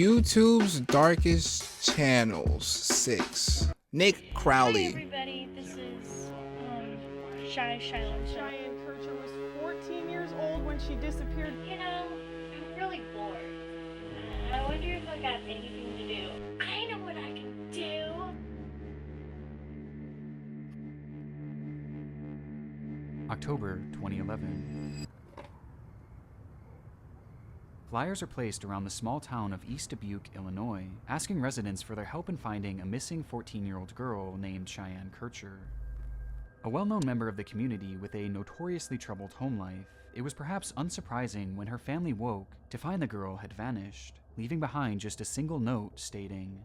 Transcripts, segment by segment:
YouTube's darkest channels. 6. Nick Crowley. Hi everybody, this is Cheyenne. Cheyenne Kircher was 14 years old when she disappeared. You know, I'm really bored. I wonder if I got anything to do. I know what I can do. October 2011. Flyers are placed around the small town of East Dubuque, Illinois, asking residents for their help in finding a missing 14-year-old girl named Cheyenne Kircher. A well-known member of the community with a notoriously troubled home life, it was perhaps unsurprising when her family woke to find the girl had vanished, leaving behind just a single note stating,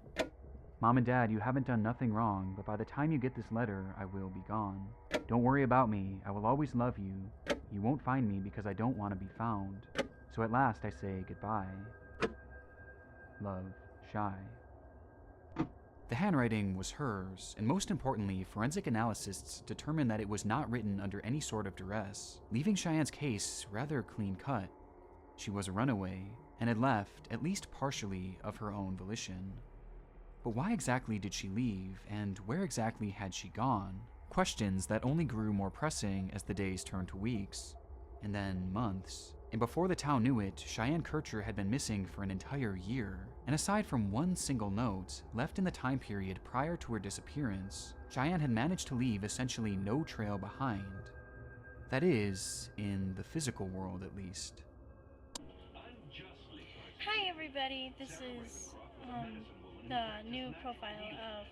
"Mom and Dad, you haven't done nothing wrong, but by the time you get this letter, I will be gone. Don't worry about me, I will always love you. You won't find me because I don't want to be found. So at last I say goodbye. Love, Shy." The handwriting was hers, and most importantly, forensic analysts determined that it was not written under any sort of duress, leaving Cheyenne's case rather clean-cut. She was a runaway, and had left, at least partially, of her own volition. But why exactly did she leave, and where exactly had she gone? Questions that only grew more pressing as the days turned to weeks, and then months. And before the town knew it, Cheyenne Kircher had been missing for an entire year. And aside from one single note, left in the time period prior to her disappearance, Cheyenne had managed to leave essentially no trail behind. That is, in the physical world at least. Hi everybody, this is the new profile of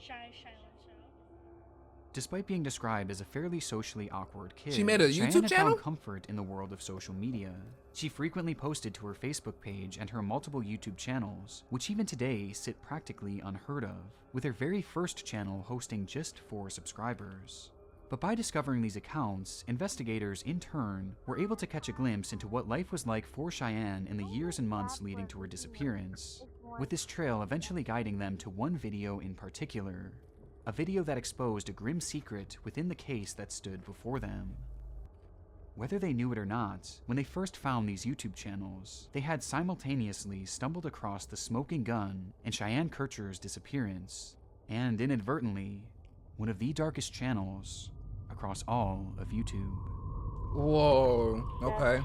Cheyenne Show. Despite being described as a fairly socially awkward kid, She made a Cheyenne YouTube had channel? found comfort in the world of social media. She frequently posted to her Facebook page and her multiple YouTube channels, which even today sit practically unheard of, with her very first channel hosting just 4 subscribers. But by discovering these accounts, investigators in turn were able to catch a glimpse into what life was like for Cheyenne in the years and months leading to her disappearance, with this trail eventually guiding them to one video in particular. A video that exposed a grim secret within the case that stood before them. Whether they knew it or not, when they first found these YouTube channels, they had simultaneously stumbled across the smoking gun and Cheyenne Kircher's disappearance, and inadvertently, one of the darkest channels across all of YouTube. Whoa. Okay.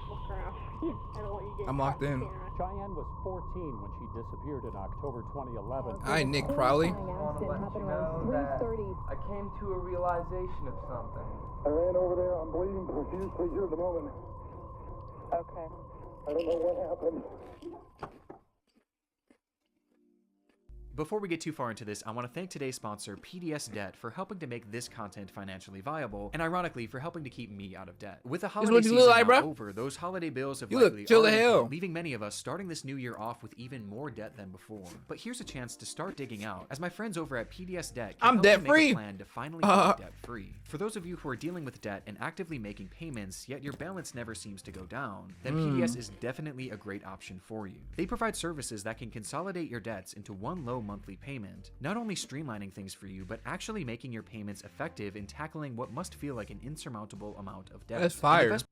I'm locked in. Cheyenne was 14 when she disappeared in October 2011. Hi, Nick Crowley. I want to let you know that I came to a realization of something. I ran over there. I'm bleeding profusely here at the moment. Okay. I don't know what happened. Before we get too far into this, I want to thank today's sponsor, PDS Debt, for helping to make this content financially viable, and ironically, for helping to keep me out of debt. With the holiday what you season look like, now bro. over, those holiday bills have You look likely chill the already hell. hit, leaving many of us starting this new year off with even more debt than before. But here's a chance to start digging out, as my friends over at PDS Debt can I'm help you debt-free. make a plan to finally be debt-free. For those of you who are dealing with debt and actively making payments, yet your balance never seems to go down, then PDS is definitely a great option for you. They provide services that can consolidate your debts into one low monthly payment, not only streamlining things for you, but actually making your payments effective in tackling what must feel like an insurmountable amount of debt. That's And the fire. best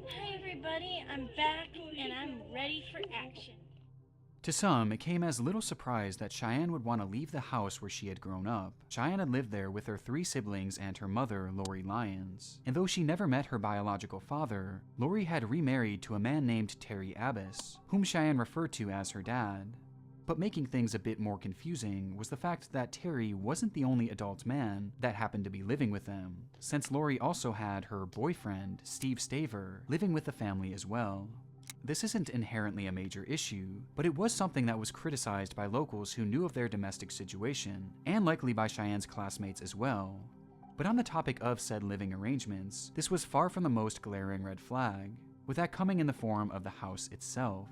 Hi everybody, I'm back and I'm ready for action. To some, it came as little surprise that Cheyenne would want to leave the house where she had grown up. Cheyenne had lived there with her 3 siblings and her mother, Lori Lyons. And though she never met her biological father, Lori had remarried to a man named Terry Abbas, whom Cheyenne referred to as her dad. But making things a bit more confusing was the fact that Terry wasn't the only adult man that happened to be living with them, since Lori also had her boyfriend, Steve Staver, living with the family as well. This isn't inherently a major issue, but it was something that was criticized by locals who knew of their domestic situation, and likely by Cheyenne's classmates as well. But on the topic of said living arrangements, this was far from the most glaring red flag, with that coming in the form of the house itself.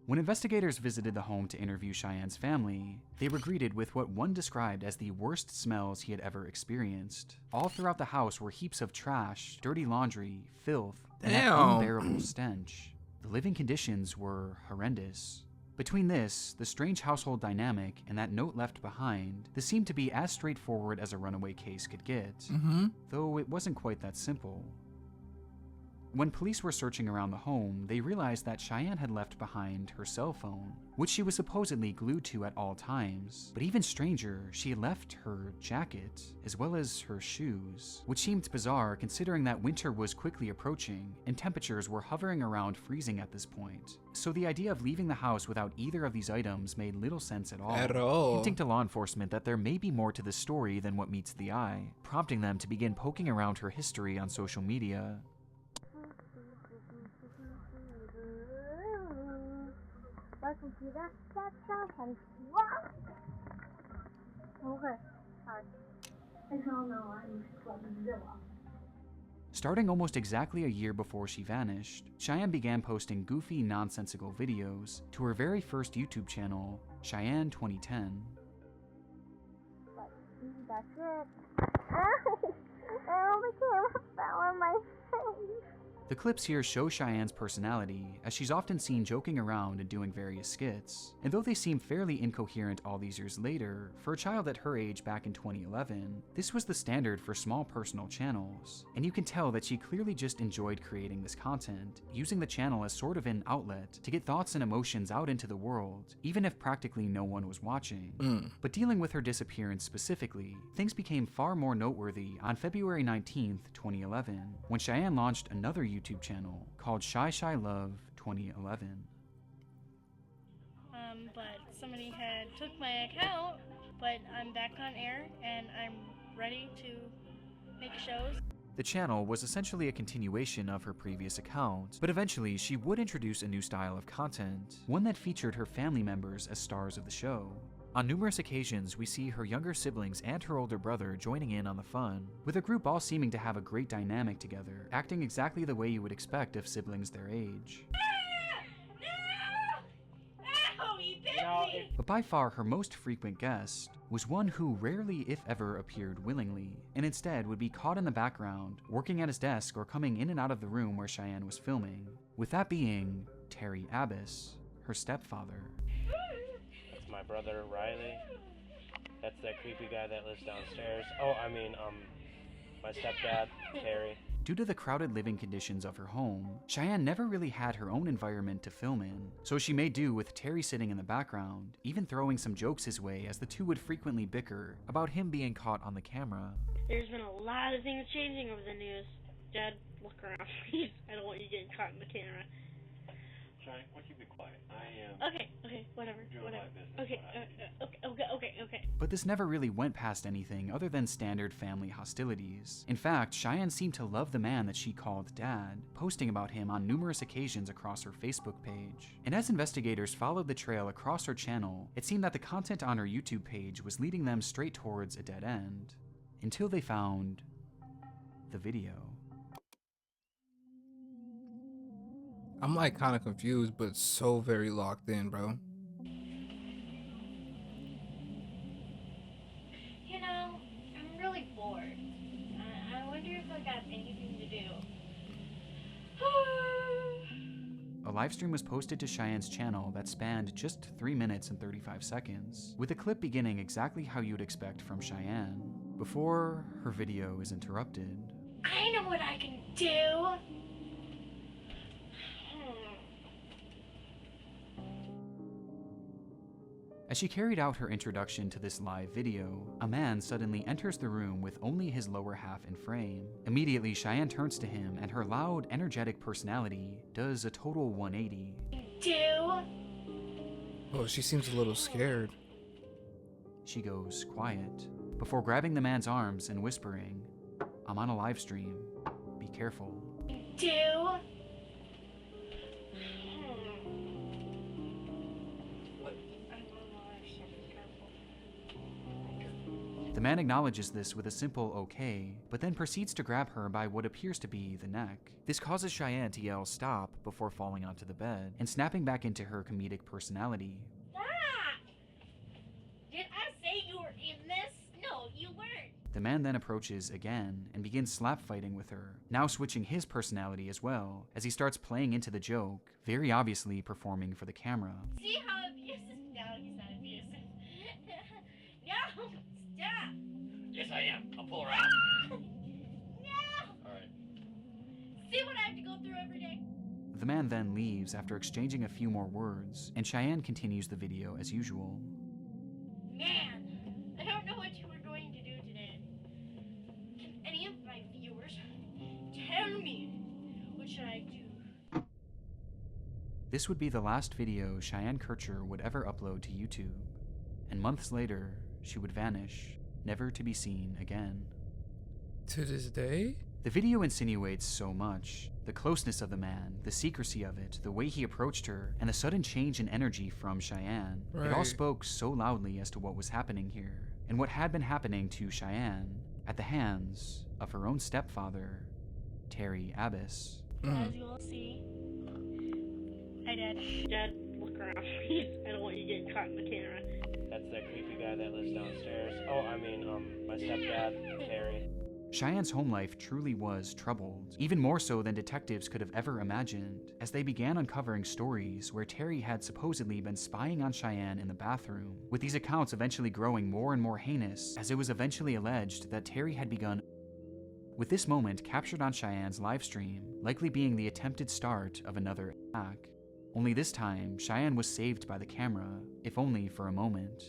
When investigators visited the home to interview Cheyenne's family, they were greeted with what one described as the worst smells he had ever experienced. All throughout the house were heaps of trash, dirty laundry, filth, and an Damn. unbearable stench. The living conditions were horrendous. Between this, the strange household dynamic, and that note left behind, this seemed to be as straightforward as a runaway case could get. Though it wasn't quite that simple. When police were searching around the home, they realized that Cheyenne had left behind her cell phone, which she was supposedly glued to at all times. But even stranger, she had left her jacket, as well as her shoes, which seemed bizarre considering that winter was quickly approaching and temperatures were hovering around freezing at this point. So the idea of leaving the house without either of these items made little sense at all. Hinting to law enforcement that there may be more to this story than what meets the eye, prompting them to begin poking around her history on social media. Welcome to that and okay, sorry. I don't know, I'm Clubzilla. Starting almost exactly a year before she vanished, Cheyenne began posting goofy, nonsensical videos to her very first YouTube channel, Cheyenne 2010. That's it. Oh, the camera fell on my face. The clips here show Cheyenne's personality, as she's often seen joking around and doing various skits. And though they seem fairly incoherent all these years later, for a child at her age back in 2011, this was the standard for small personal channels. And you can tell that she clearly just enjoyed creating this content, using the channel as sort of an outlet to get thoughts and emotions out into the world, even if practically no one was watching. But dealing with her disappearance specifically, things became far more noteworthy on February 19th, 2011, when Cheyenne launched another YouTube channel called Shy Love 2011. But somebody had took my account, but I'm back on air and I'm ready to make shows. The channel was essentially a continuation of her previous account, but eventually she would introduce a new style of content, one that featured her family members as stars of the show. On numerous occasions, we see her younger siblings and her older brother joining in on the fun, with the group all seeming to have a great dynamic together, acting exactly the way you would expect of siblings their age. But by far her most frequent guest was one who rarely, if ever, appeared willingly, and instead would be caught in the background, working at his desk or coming in and out of the room where Cheyenne was filming, with that being Terry Abbas, her stepfather. My brother Riley. That's that creepy guy that lives downstairs. My stepdad, Terry. Due to the crowded living conditions of her home, Cheyenne never really had her own environment to film in, so she made do with Terry sitting in the background, even throwing some jokes his way as the two would frequently bicker about him being caught on the camera. There's been a lot of things changing over the news. Dad, look around, please. I don't want you getting caught in the camera. Johnny, why don't you be quiet? Okay, whatever. Doing my business. Okay. But this never really went past anything other than standard family hostilities. In fact, Cheyenne seemed to love the man that she called Dad, posting about him on numerous occasions across her Facebook page. And as investigators followed the trail across her channel, it seemed that the content on her YouTube page was leading them straight towards a dead end. Until they found the video. I'm like kind of confused, but so very locked in, bro. You know, I'm really bored. I wonder if I got anything to do. A livestream was posted to Cheyenne's channel that spanned just 3 minutes and 35 seconds, with a clip beginning exactly how you'd expect from Cheyenne, before her video is interrupted. I know what I can do! As she carried out her introduction to this live video, a man suddenly enters the room with only his lower half in frame. Immediately, Cheyenne turns to him and her loud, energetic personality does a total 180. Oh, she seems a little scared. She goes quiet, before grabbing the man's arms and whispering, "I'm on a live stream. Be careful." The man acknowledges this with a simple okay, but then proceeds to grab her by what appears to be the neck. This causes Cheyenne to yell stop before falling onto the bed and snapping back into her comedic personality. Stop! Did I say you were in this? No, you weren't. The man then approaches again and begins slap fighting with her, now switching his personality as well, as he starts playing into the joke, very obviously performing for the camera. See how abusive? No, he's not abusive. No! Stop! Yes, I am. I'll pull her out. No! All right. See what I have to go through every day? The man then leaves after exchanging a few more words, and Cheyenne continues the video as usual. Man, I don't know what you were going to do today. Can any of my viewers tell me what should I do? This would be the last video Cheyenne Kircher would ever upload to YouTube, and months later, she would vanish, never to be seen again. To this day? The video insinuates so much. The closeness of the man, the secrecy of it, the way he approached her, and the sudden change in energy from Cheyenne. It all Right. spoke so loudly as to what was happening here, and what had been happening to Cheyenne at the hands of her own stepfather, Terry Abbas. As you will see. Hi, Dad. Dad, look around, please. I don't want you getting caught in the camera. That's that creepy guy that lives downstairs. Oh, I mean, my stepdad, Terry. Cheyenne's home life truly was troubled, even more so than detectives could have ever imagined, as they began uncovering stories where Terry had supposedly been spying on Cheyenne in the bathroom, with these accounts eventually growing more and more heinous, as it was eventually alleged that Terry had begun, with this moment captured on Cheyenne's livestream, likely being the attempted start of another attack. Only this time, Cheyenne was saved by the camera, if only for a moment.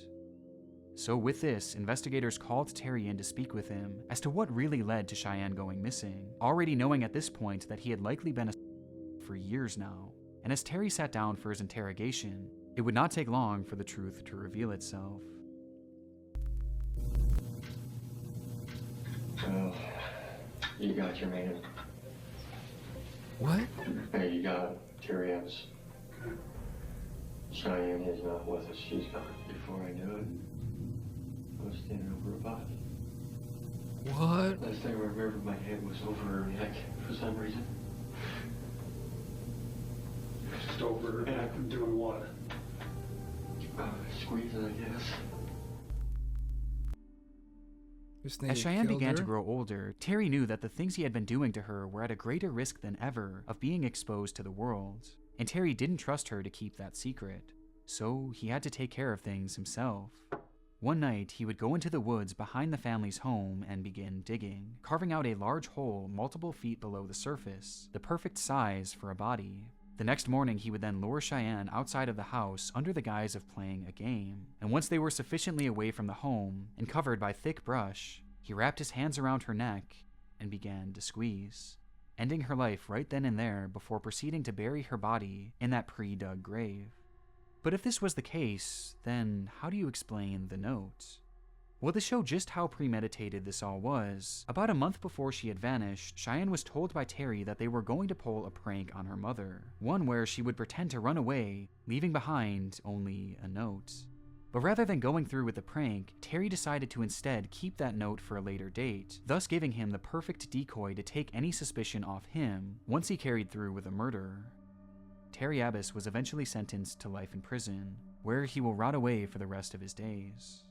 So with this, investigators called Terry in to speak with him as to what really led to Cheyenne going missing, already knowing at this point that he had likely been for years now. And as Terry sat down for his interrogation, it would not take long for the truth to reveal itself. Well, you got your man. What? Hey, you got Terry Abbas. Cheyenne is not with us. She's gone. Before I knew it, I was standing over a body. What? Last thing I remember, my hand was over her neck for some reason. Just over her neck and doing what? Squeezing, I guess. This nigga As Cheyenne killed began her? to grow older, Terry knew that the things he had been doing to her were at a greater risk than ever of being exposed to the world, and Terry didn't trust her to keep that secret, so he had to take care of things himself. One night, he would go into the woods behind the family's home and begin digging, carving out a large hole multiple feet below the surface, the perfect size for a body. The next morning, he would then lure Cheyenne outside of the house under the guise of playing a game, and once they were sufficiently away from the home and covered by thick brush, he wrapped his hands around her neck and began to squeeze, ending her life right then and there before proceeding to bury her body in that pre-dug grave. But if this was the case, then how do you explain the note? Well, to show just how premeditated this all was, about a month before she had vanished, Cheyenne was told by Terry that they were going to pull a prank on her mother, one where she would pretend to run away, leaving behind only a note. But rather than going through with the prank, Terry decided to instead keep that note for a later date, thus giving him the perfect decoy to take any suspicion off him once he carried through with a murder. Terry Abbas was eventually sentenced to life in prison, where he will rot away for the rest of his days.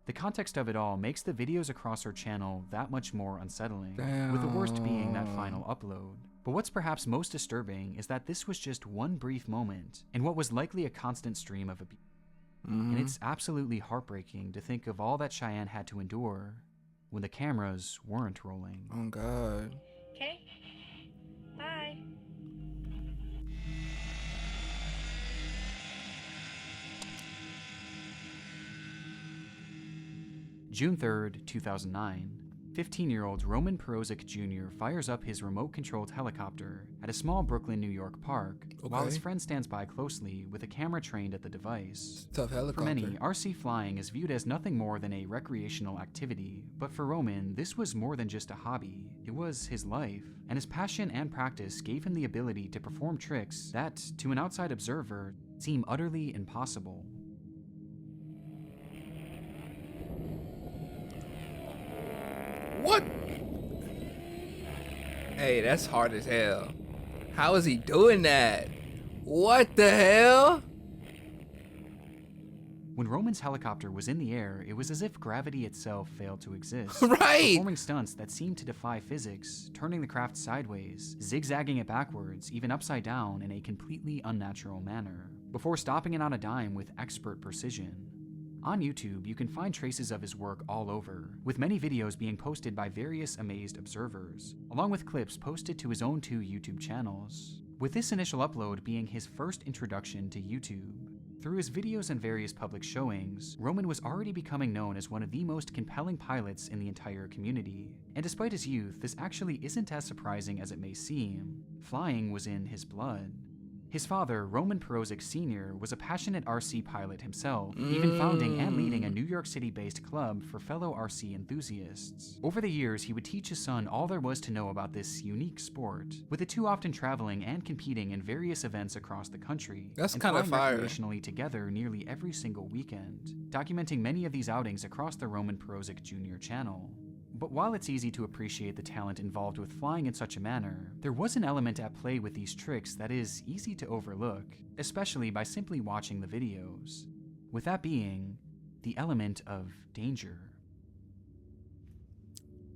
The context of it all makes the videos across her channel that much more unsettling, with the worst being that final upload. But what's perhaps most disturbing is that this was just one brief moment in what was likely a constant stream of abuse. And it's absolutely heartbreaking to think of all that Cheyenne had to endure when the cameras weren't rolling. Oh God. Okay? Bye. June 3rd, 2009, 15-year-old Roman Perozic Jr. fires up his remote-controlled helicopter at a small Brooklyn, New York park, while his friend stands by closely with a camera trained at the device. Tough helicopter. For many, RC flying is viewed as nothing more than a recreational activity, but for Roman, this was more than just a hobby. It was his life, and his passion and practice gave him the ability to perform tricks that, to an outside observer, seem utterly impossible. What? Hey, that's hard as hell. How is he doing that? What the hell? When Roman's helicopter was in the air, it was as if gravity itself failed to exist. Right! Performing stunts that seemed to defy physics, turning the craft sideways, zigzagging it backwards, even upside down in a completely unnatural manner, before stopping it on a dime with expert precision. On YouTube, you can find traces of his work all over, with many videos being posted by various amazed observers, along with clips posted to his own 2 YouTube channels, with this initial upload being his first introduction to YouTube. Through his videos and various public showings, Roman was already becoming known as one of the most compelling pilots in the entire community. And despite his youth, this actually isn't as surprising as it may seem. Flying was in his blood. His father, Roman Perozic Sr., was a passionate RC pilot himself, even founding and leading a New York City-based club for fellow RC enthusiasts. Over the years, he would teach his son all there was to know about this unique sport, with the 2 often traveling and competing in various events across the country. That's and kind of flying fire. recreationally together nearly every single weekend, documenting many of these outings across the Roman Perozic Jr. channel. But while it's easy to appreciate the talent involved with flying in such a manner, there was an element at play with these tricks that is easy to overlook, especially by simply watching the videos. With that being, the element of danger.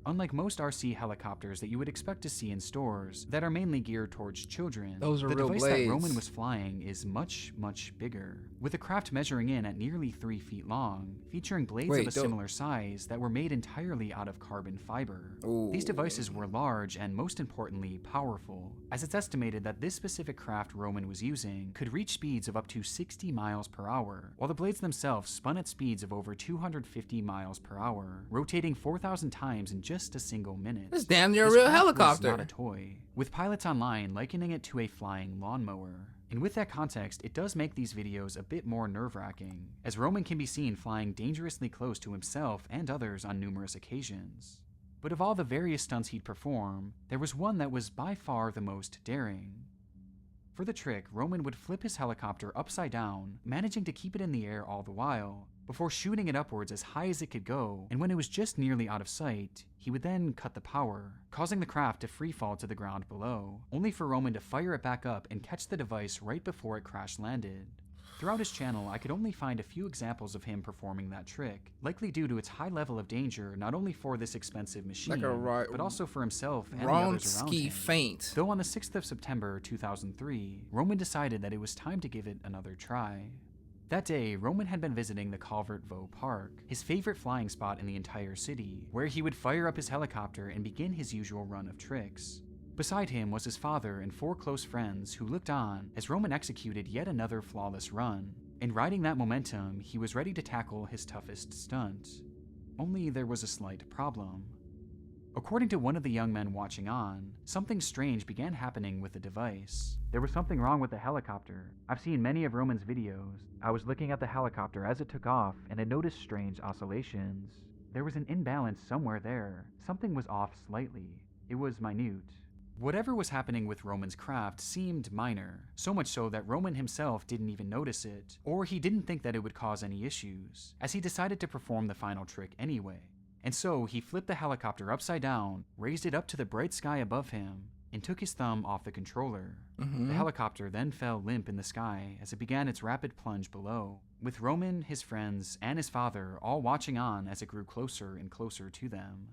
Unlike most RC helicopters that you would expect to see in stores that are mainly geared towards children, Those are the real device blades. that Roman was flying is much, much bigger, with the craft measuring in at nearly 3 feet long, featuring blades of a similar size that were made entirely out of carbon fiber. Ooh. These devices were large and, most importantly, powerful, as it's estimated that this specific craft Roman was using could reach speeds of up to 60 miles per hour, while the blades themselves spun at speeds of over 250 miles per hour, rotating 4,000 times in just a single minute. It's damn near a This real craft helicopter. was not a toy, with pilots online likening it to a flying lawnmower. And with that context, it does make these videos a bit more nerve-wracking, as Roman can be seen flying dangerously close to himself and others on numerous occasions. But of all the various stunts he'd perform, there was one that was by far the most daring. For the trick, Roman would flip his helicopter upside down, managing to keep it in the air all the while, before shooting it upwards as high as it could go, and when it was just nearly out of sight, he would then cut the power, causing the craft to free fall to the ground below, only for Roman to fire it back up and catch the device right before it crash landed. Throughout his channel, I could only find a few examples of him performing that trick, likely due to its high level of danger not only for this expensive machine, but also for himself and the others around him. Feint. Though on the 6th of September 2003, Roman decided that it was time to give it another try. That day, Roman had been visiting the Calvert Vaux Park, his favorite flying spot in the entire city, where he would fire up his helicopter and begin his usual run of tricks. Beside him was his father and 4 close friends who looked on as Roman executed yet another flawless run, and riding that momentum, he was ready to tackle his toughest stunt. Only there was a slight problem. According to one of the young men watching on, something strange began happening with the device. There was something wrong with the helicopter. I've seen many of Roman's videos. I was looking at the helicopter as it took off and I noticed strange oscillations. There was an imbalance somewhere there. Something was off slightly. It was minute. Whatever was happening with Roman's craft seemed minor, so much so that Roman himself didn't even notice it, or he didn't think that it would cause any issues, as he decided to perform the final trick anyway. And so he flipped the helicopter upside down, raised it up to the bright sky above him, and took his thumb off the controller. The helicopter then fell limp in the sky as it began its rapid plunge below, with Roman, his friends, and his father all watching on as it grew closer and closer to them.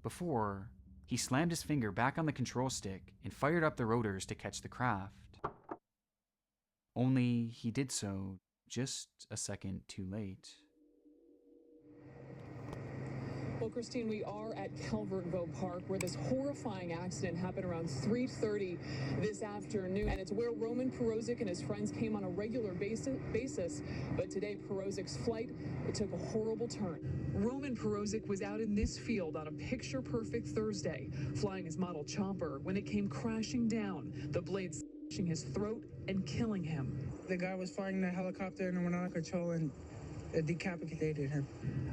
Before, he slammed his finger back on the control stick and fired up the rotors to catch the craft. Only he did so just a second too late. Well, Christine, we are at Calvert Vaux Park, where this horrifying accident happened around 3:30 this afternoon. And it's where Roman Perozic and his friends came on a regular basis. But today, Perozic's flight, it took a horrible turn. Roman Perozic was out in this field on a picture-perfect Thursday, flying his model chopper when it came crashing down, the blades slashing his throat and killing him. The guy was flying the helicopter and went out of control and it decapitated him.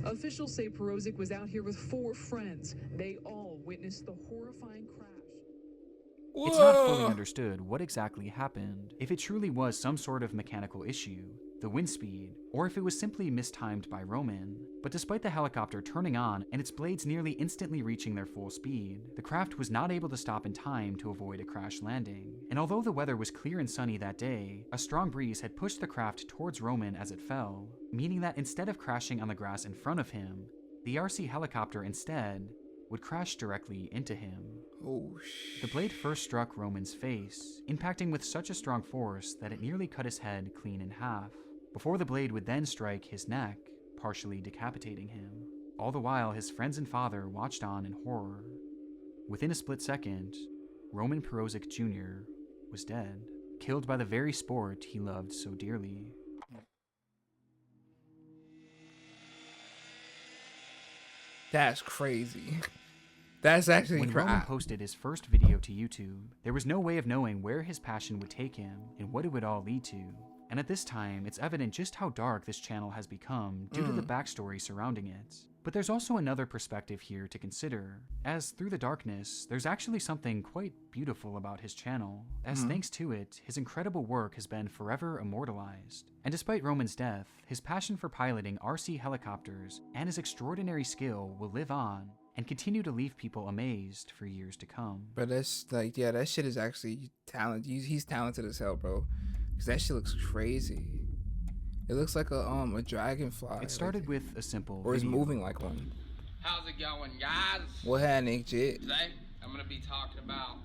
Officials say Perozic was out here with 4 friends. They all witnessed the horrifying crash. It's not fully understood what exactly happened, if it truly was some sort of mechanical issue, the wind speed, or if it was simply mistimed by Roman. But despite the helicopter turning on and its blades nearly instantly reaching their full speed, the craft was not able to stop in time to avoid a crash landing. And although the weather was clear and sunny that day, a strong breeze had pushed the craft towards Roman as it fell, meaning that instead of crashing on the grass in front of him, the RC helicopter instead would crash directly into him. Oh, shit. The blade first struck Roman's face, impacting with such a strong force that it nearly cut his head clean in half, before the blade would then strike his neck, partially decapitating him. All the while, his friends and father watched on in horror. Within a split second, Roman Perozic Jr. was dead, killed by the very sport he loved so dearly. That's crazy. That's actually When Roman posted his first video to YouTube, there was no way of knowing where his passion would take him and what it would all lead to. And at this time, it's evident just how dark this channel has become due to the backstory surrounding it. But there's also another perspective here to consider, as through the darkness, there's actually something quite beautiful about his channel, as thanks to it, his incredible work has been forever immortalized. And despite Roman's death, his passion for piloting RC helicopters and his extraordinary skill will live on and continue to leave people amazed for years to come. But that's like, yeah, that shit is actually talent. He's talented as hell, bro. Cause that shit looks crazy. It looks like a dragonfly. It started with a simple or video. it's moving like one. How's it going, guys? What happening, Jit? Today, I'm gonna be talking about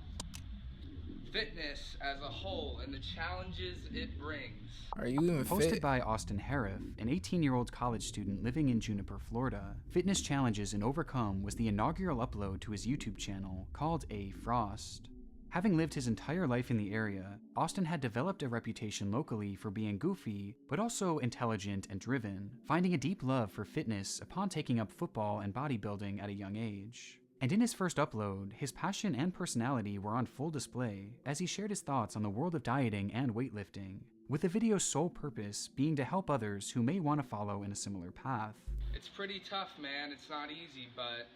fitness as a whole and the challenges it brings. Are you even Posted fit? by Austin Harriff, an 18-year-old college student living in Juniper, Florida, Fitness Challenges and Overcome was the inaugural upload to his YouTube channel called A Frost. Having lived his entire life in the area, Austin had developed a reputation locally for being goofy, but also intelligent and driven, finding a deep love for fitness upon taking up football and bodybuilding at a young age. And in his first upload, his passion and personality were on full display as he shared his thoughts on the world of dieting and weightlifting, with the video's sole purpose being to help others who may want to follow in a similar path. It's pretty tough, man. It's not easy, but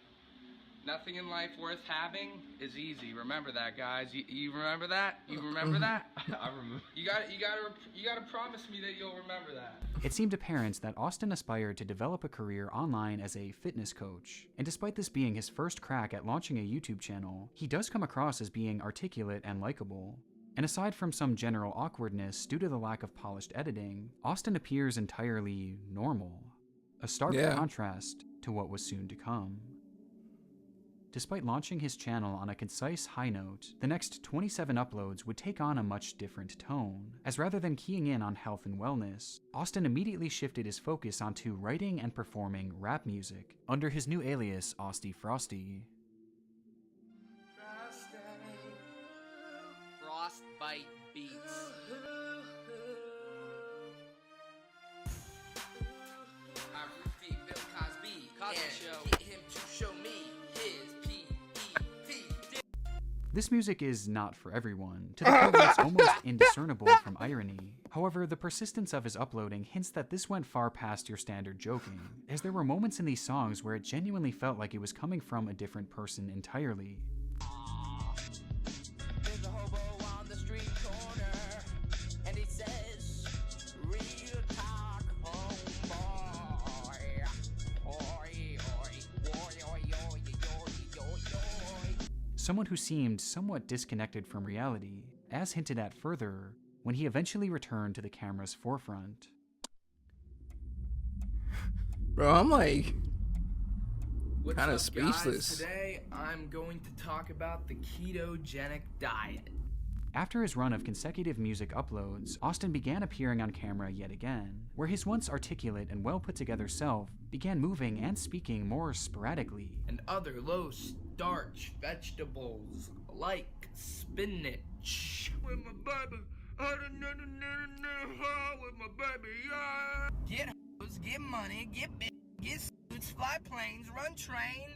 nothing in life worth having is easy. Remember that, guys. You remember that? You remember that? I remember. You gotta promise me that you'll remember that. It seemed apparent that Austin aspired to develop a career online as a fitness coach, and despite this being his first crack at launching a YouTube channel, he does come across as being articulate and likable. And aside from some general awkwardness due to the lack of polished editing, Austin appears entirely normal, a stark contrast to what was soon to come. Despite launching his channel on a concise high note, the next 27 uploads would take on a much different tone, as rather than keying in on health and wellness, Austin immediately shifted his focus onto writing and performing rap music under his new alias Austy Frosty. Frostbite beats. I repeat Bill Cosby. Cosby Show. Get him to show me his P.E.P. This music is not for everyone, to the point where it's almost indiscernible from irony. However, the persistence of his uploading hints that this went far past your standard joking, as there were moments in these songs where it genuinely felt like it was coming from a different person entirely. There's a hobo on the street corner, and he says, real talk, homeboy. Oi, oi, oi, oi, oi, oi, oi, oi. Someone who seemed somewhat disconnected from reality, as hinted at further, when he eventually returned to the camera's forefront. Bro, I'm like What's kind of up, speechless. Guys? Today, I'm going to talk about the ketogenic diet. After his run of consecutive music uploads, Austin began appearing on camera yet again, where his once articulate and well put together self began moving and speaking more sporadically. And other low-starch vegetables like spinach. With my baby, with my baby, yeah. Get hoes, get money, get big, get suits, fly planes, run train.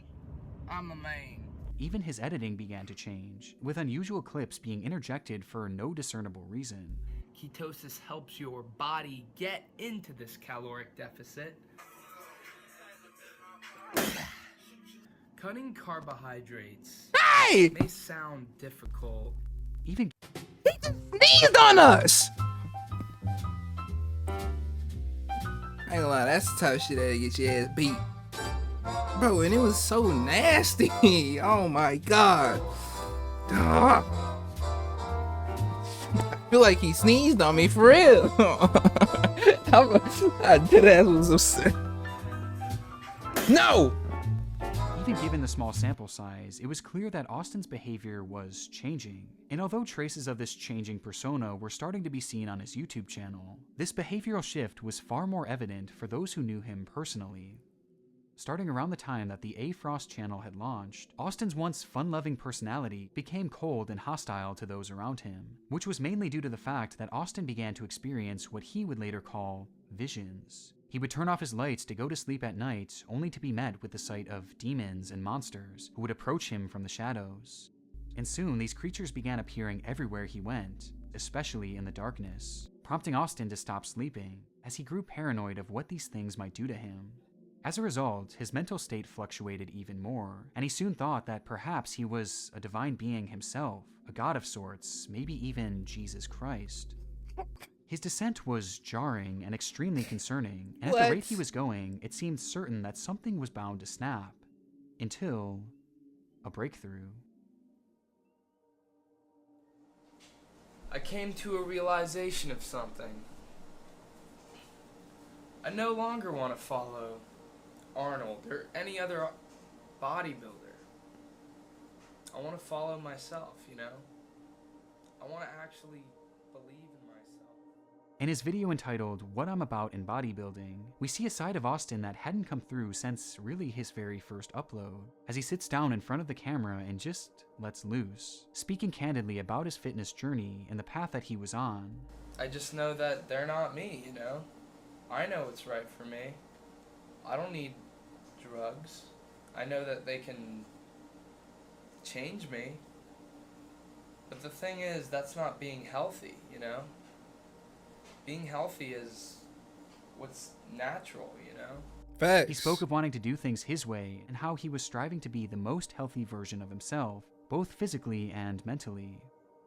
I'm a man. Even his editing began to change, with unusual clips being interjected for no discernible reason. Ketosis helps your body get into this caloric deficit. Cutting carbohydrates may sound difficult. Even He just sneezed on us! I ain't gonna lie, that's the type of shit that'll get your ass beat. Bro, and it was so nasty. Oh my god. I feel like he sneezed on me for real. I dead ass was upset. No! Even given the small sample size, it was clear that Austin's behavior was changing. And although traces of this changing persona were starting to be seen on his YouTube channel, this behavioral shift was far more evident for those who knew him personally. Starting around the time that the A. Frost channel had launched, Austin's once fun-loving personality became cold and hostile to those around him, which was mainly due to the fact that Austin began to experience what he would later call visions. He would turn off his lights to go to sleep at night, only to be met with the sight of demons and monsters who would approach him from the shadows. And soon these creatures began appearing everywhere he went, especially in the darkness, prompting Austin to stop sleeping, as he grew paranoid of what these things might do to him. As a result, his mental state fluctuated even more, and he soon thought that perhaps he was a divine being himself, a god of sorts, maybe even Jesus Christ. His descent was jarring and extremely concerning, and at the rate he was going, it seemed certain that something was bound to snap. Until a breakthrough. I came to a realization of something. I no longer want to follow Arnold or any other bodybuilder. I want to follow myself, you know? I want to actually believe in myself. In his video entitled What I'm About in Bodybuilding, we see a side of Austin that hadn't come through since really his very first upload, as he sits down in front of the camera and just lets loose, speaking candidly about his fitness journey and the path that he was on. I just know that they're not me, you know? I know what's right for me. I don't need drugs. I know that they can change me. But the thing is, that's not being healthy, you know? Being healthy is what's natural, you know? Facts. He spoke of wanting to do things his way and how he was striving to be the most healthy version of himself, both physically and mentally.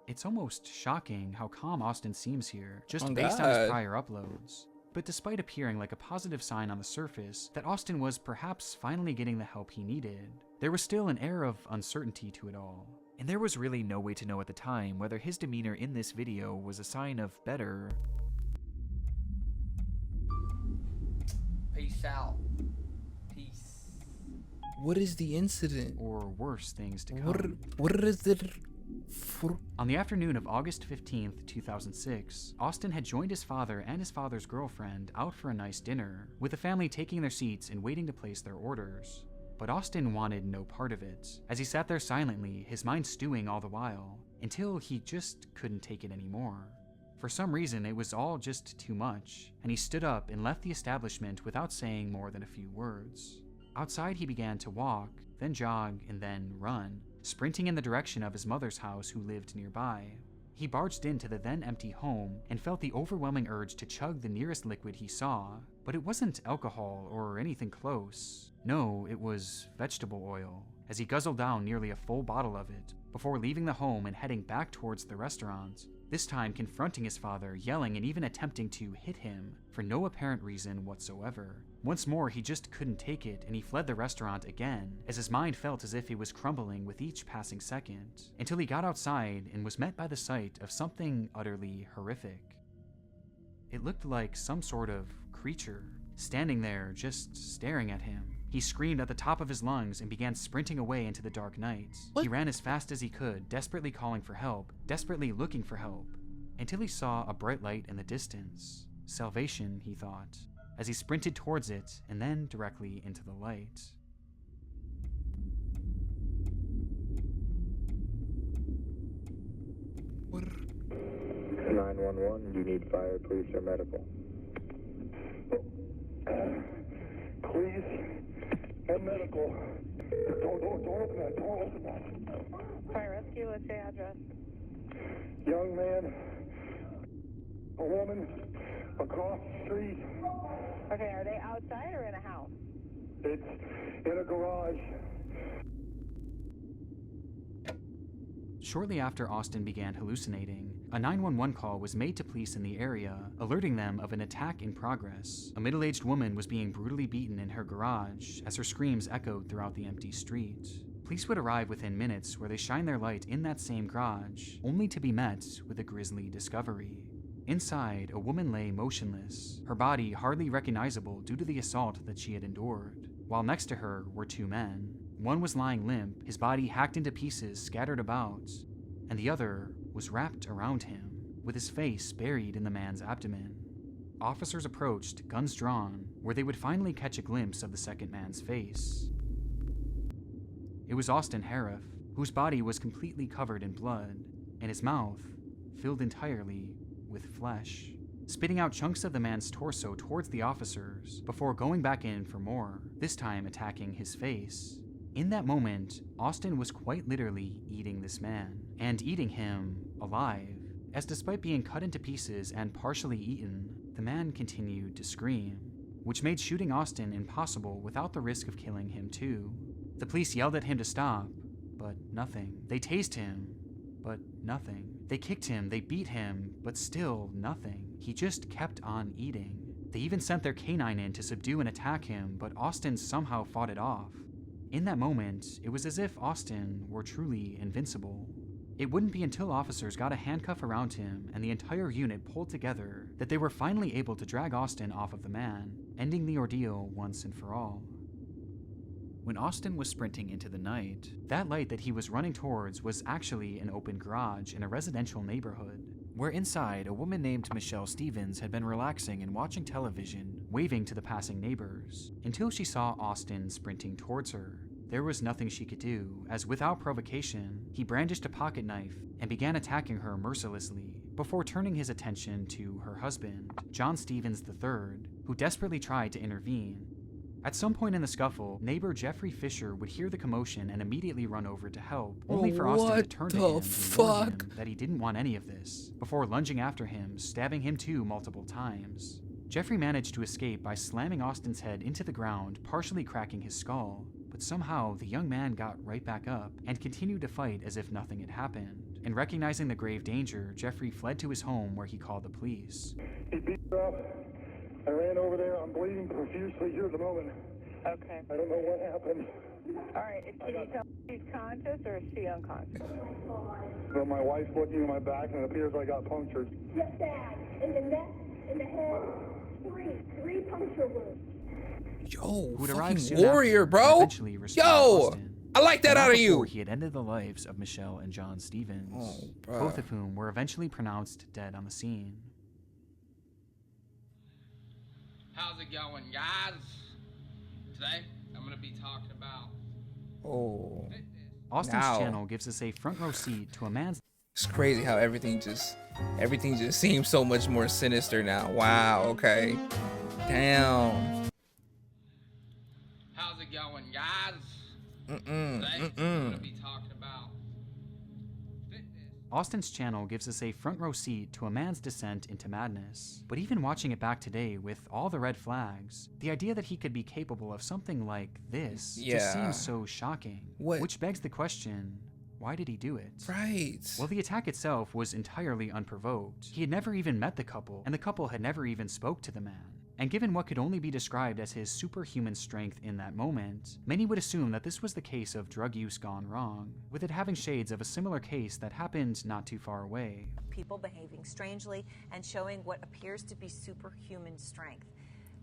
It's almost shocking how calm Austin seems here, just based on his prior uploads. But despite appearing like a positive sign on the surface that Austin was perhaps finally getting the help he needed, there was still an air of uncertainty to it all. And there was really no way to know at the time whether his demeanor in this video was a sign of better. Peace out. Peace. What is the incident? Or worse things to come. What is it? On the afternoon of August 15th, 2006, Austin had joined his father and his father's girlfriend out for a nice dinner, with the family taking their seats and waiting to place their orders. But Austin wanted no part of it, as he sat there silently, his mind stewing all the while, until he just couldn't take it anymore. For some reason, it was all just too much, and he stood up and left the establishment without saying more than a few words. Outside, he began to walk, then jog, and then run, sprinting in the direction of his mother's house, who lived nearby. He barged into the then empty home and felt the overwhelming urge to chug the nearest liquid he saw, but it wasn't alcohol or anything close. No, it was vegetable oil, as he guzzled down nearly a full bottle of it, before leaving the home and heading back towards the restaurant, this time confronting his father, yelling and even attempting to hit him for no apparent reason whatsoever. Once more, he just couldn't take it, and he fled the restaurant again, as his mind felt as if it was crumbling with each passing second, until he got outside and was met by the sight of something utterly horrific. It looked like some sort of creature, standing there just staring at him. He screamed at the top of his lungs and began sprinting away into the dark night. He ran as fast as he could, desperately calling for help, desperately looking for help, until he saw a bright light in the distance. Salvation, he thought, as he sprinted towards it and then directly into the light. What? 911, you need fire, police, or medical. Please, and medical. Don't open that. Don't open that. Fire rescue, what's your address? Young man, a woman, across the street. Okay, are they outside or in a house? It's in a garage. Shortly after Austin began hallucinating, a 911 call was made to police in the area, alerting them of an attack in progress. A middle-aged woman was being brutally beaten in her garage as her screams echoed throughout the empty street. Police would arrive within minutes, where they shine their light in that same garage, only to be met with a grisly discovery. Inside, a woman lay motionless, her body hardly recognizable due to the assault that she had endured, while next to her were two men. One was lying limp, his body hacked into pieces scattered about, and the other was wrapped around him, with his face buried in the man's abdomen. Officers approached, guns drawn, where they would finally catch a glimpse of the second man's face. It was Austin Harif, whose body was completely covered in blood, and his mouth filled entirely with flesh, spitting out chunks of the man's torso towards the officers before going back in for more, this time attacking his face. In that moment, Austin was quite literally eating this man, and eating him alive, as despite being cut into pieces and partially eaten, the man continued to scream, which made shooting Austin impossible without the risk of killing him too. The police yelled at him to stop, but nothing. They tased him, but nothing. They kicked him, they beat him, but still nothing. He just kept on eating. They even sent their canine in to subdue and attack him, but Austin somehow fought it off. In that moment, it was as if Austin were truly invincible. It wouldn't be until officers got a handcuff around him and the entire unit pulled together that they were finally able to drag Austin off of the man, ending the ordeal once and for all. When Austin was sprinting into the night, that light that he was running towards was actually an open garage in a residential neighborhood, where inside a woman named Michelle Stevens had been relaxing and watching television, waving to the passing neighbors, until she saw Austin sprinting towards her. There was nothing she could do, as without provocation, he brandished a pocket knife and began attacking her mercilessly, before turning his attention to her husband, John Stevens III, who desperately tried to intervene. At some point in the scuffle, neighbor Jeffrey Fisher would hear the commotion and immediately run over to help, only for Austin to turn to him and warn him that he didn't want any of this, before lunging after him, stabbing him too multiple times. Jeffrey managed to escape by slamming Austin's head into the ground, partially cracking his skull, but somehow the young man got right back up and continued to fight as if nothing had happened. And recognizing the grave danger, Jeffrey fled to his home where he called the police. He beat her up. I ran over there. I'm bleeding profusely here at the moment. Okay. I don't know what happened. All right. Can you tell me if she's conscious or is she unconscious? Well, my wife's looking at my back, and it appears I got punctured. Yes, Dad. In the neck, in the head, three puncture wounds. Yo, Who'd fucking arrive soon warrior, after, bro. eventually restored Yo, Austin. I like that Not out of you. before he had ended the lives of Michelle and John Stevens, both of whom were eventually pronounced dead on the scene. How's it going, guys? Today, I'm going to be talking about... Austin's Now. channel gives us a front row seat to a man's... It's crazy how everything just seems so much more sinister now. Wow, okay. Damn. How's it going, guys? Today, I'm going to be talking about... Austin's channel gives us a front row seat to a man's descent into madness. But even watching it back today with all the red flags, the idea that he could be capable of something like this just seems so shocking. Which begs the question, why did he do it? Right. Well, the attack itself was entirely unprovoked. He had never even met the couple, and the couple had never even spoke to the man. And given what could only be described as his superhuman strength in that moment, many would assume that this was the case of drug use gone wrong, with it having shades of a similar case that happened not too far away. People behaving strangely and showing what appears to be superhuman strength.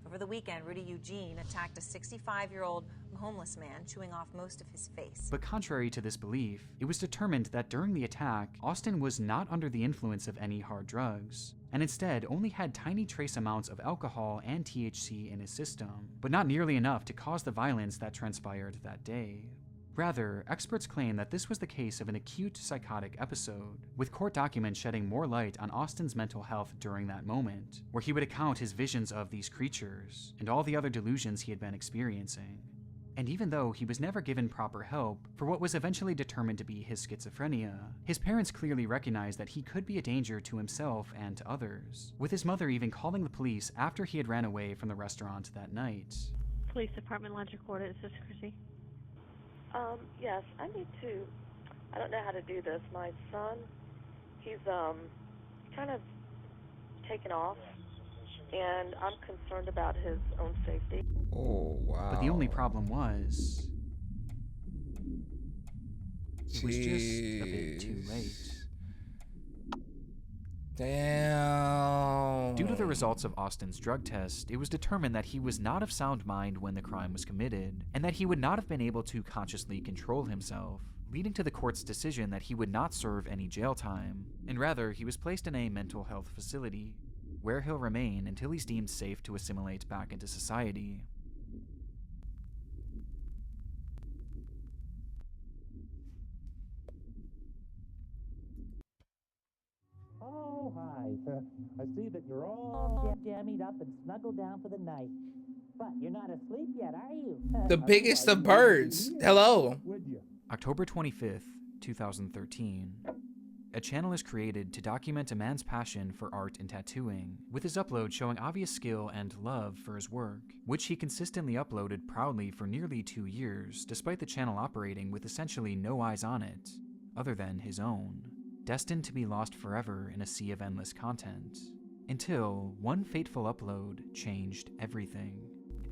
Over the weekend, Rudy Eugene attacked a 65-year-old homeless man, chewing off most of his face. But contrary to this belief, it was determined that during the attack, Austin was not under the influence of any hard drugs, and instead only had tiny trace amounts of alcohol and THC in his system, but not nearly enough to cause the violence that transpired that day. Rather, experts claim that this was the case of an acute psychotic episode, with court documents shedding more light on Austin's mental health during that moment, where he would account his visions of these creatures and all the other delusions he had been experiencing. And even though he was never given proper help for what was eventually determined to be his schizophrenia, his parents clearly recognized that he could be a danger to himself and to others, with his mother even calling the police after he had ran away from the restaurant that night. Police Department Lunch Recorder, is this Chrissy? Yes, I don't know how to do this. My son, he's kind of taken off, and I'm concerned about his own safety. Oh, wow. But the only problem was, it was just a bit too late. Damn. Due to the results of Austin's drug test, it was determined that he was not of sound mind when the crime was committed, and that he would not have been able to consciously control himself, leading to the court's decision that he would not serve any jail time, and rather he was placed in a mental health facility, where he'll remain until he's deemed safe to assimilate back into society. Oh, hi. I see that you're all jammied up and snuggled down for the night. But you're not asleep yet, are you? The biggest of birds. Hello. October 25th, 2013. A channel is created to document a man's passion for art and tattooing, with his upload showing obvious skill and love for his work, which he consistently uploaded proudly for nearly 2 years, despite the channel operating with essentially no eyes on it, other than his own, destined to be lost forever in a sea of endless content. Until one fateful upload changed everything.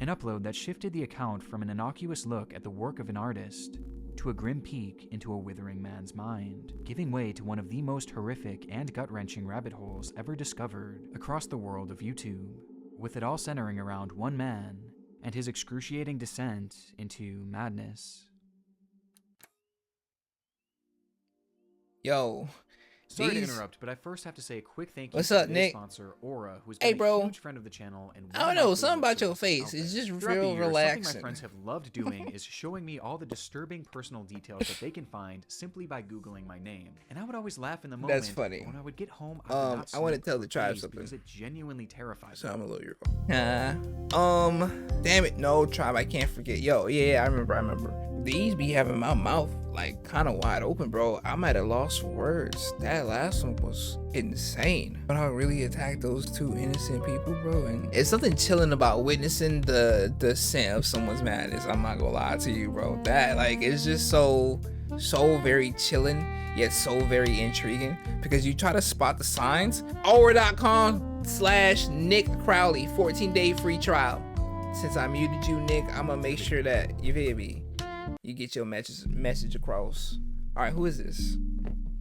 An upload that shifted the account from an innocuous look at the work of an artist to a grim peek into a withering man's mind, giving way to one of the most horrific and gut-wrenching rabbit holes ever discovered across the world of YouTube, with it all centering around one man and his excruciating descent into madness. Yo. Sorry to interrupt, but I first have to say a quick thank you What's to up, today's Nick? sponsor, Aura, who's Hey, been bro. a huge friend of the channel and I don't know, something about your face. It's just Throughout the real years, Something relaxing. my friends have loved doing is showing me all the disturbing personal details that they can find simply by Googling my name. And I would always laugh in the moment. That's funny. But when I would get home, I would not I want to sleep tell for the tribe days something. because it genuinely terrifies So me. I'm a little damn it, no, tribe, I can't forget. Yo, yeah, I remember. These be having my mouth like kind of wide open, bro. I might have lost words. That last one was insane. But I really attacked those two innocent people, bro. And it's something chilling about witnessing the descent of someone's madness. I'm not gonna lie to you, bro. That like it's just so very chilling, yet so very intriguing, because you try to spot the signs. Aura.com/Nick Crowley 14-day free trial. Since I muted you, Nick, I'm gonna make sure that you hear me. You get your message across. All right, who is this?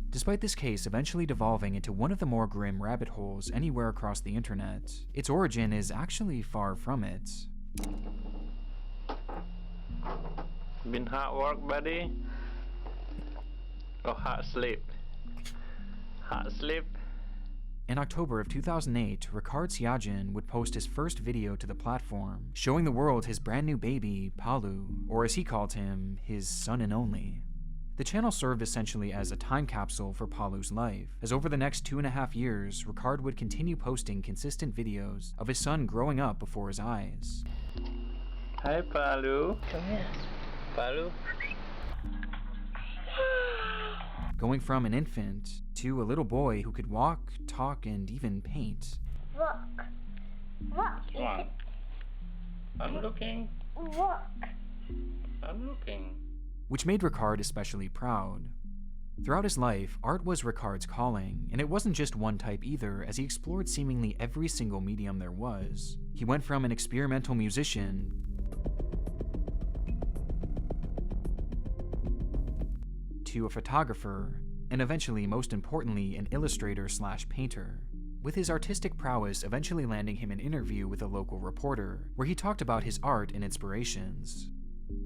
Despite this case eventually devolving into one of the more grim rabbit holes anywhere across the internet, its origin is actually far from it. Been hard work, buddy? Or hard sleep? Hard sleep? In October of 2008, Ricard Siajan would post his first video to the platform, showing the world his brand new baby, Palu, or as he called him, his son and only. The channel served essentially as a time capsule for Palu's life, as over the next 2.5 years, Ricard would continue posting consistent videos of his son growing up before his eyes. Hi, Palu. Come here. Palu. Going from an infant to a little boy who could walk, talk, and even paint. Look. What? I'm looking. Look. I'm looking. Which made Ricard especially proud. Throughout his life, art was Ricard's calling, and it wasn't just one type either, as he explored seemingly every single medium there was. He went from an experimental musician to a photographer, and eventually, most importantly, an illustrator/painter, with his artistic prowess eventually landing him an interview with a local reporter, where he talked about his art and inspirations.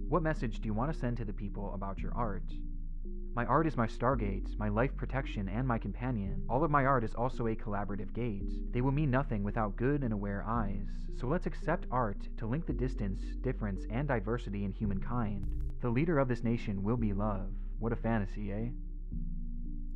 What message do you want to send to the people about your art? My art is my stargate, my life protection, and my companion. All of my art is also a collaborative gate. They will mean nothing without good and aware eyes. So let's accept art to link the distance, difference, and diversity in humankind. The leader of this nation will be love. What a fantasy, eh?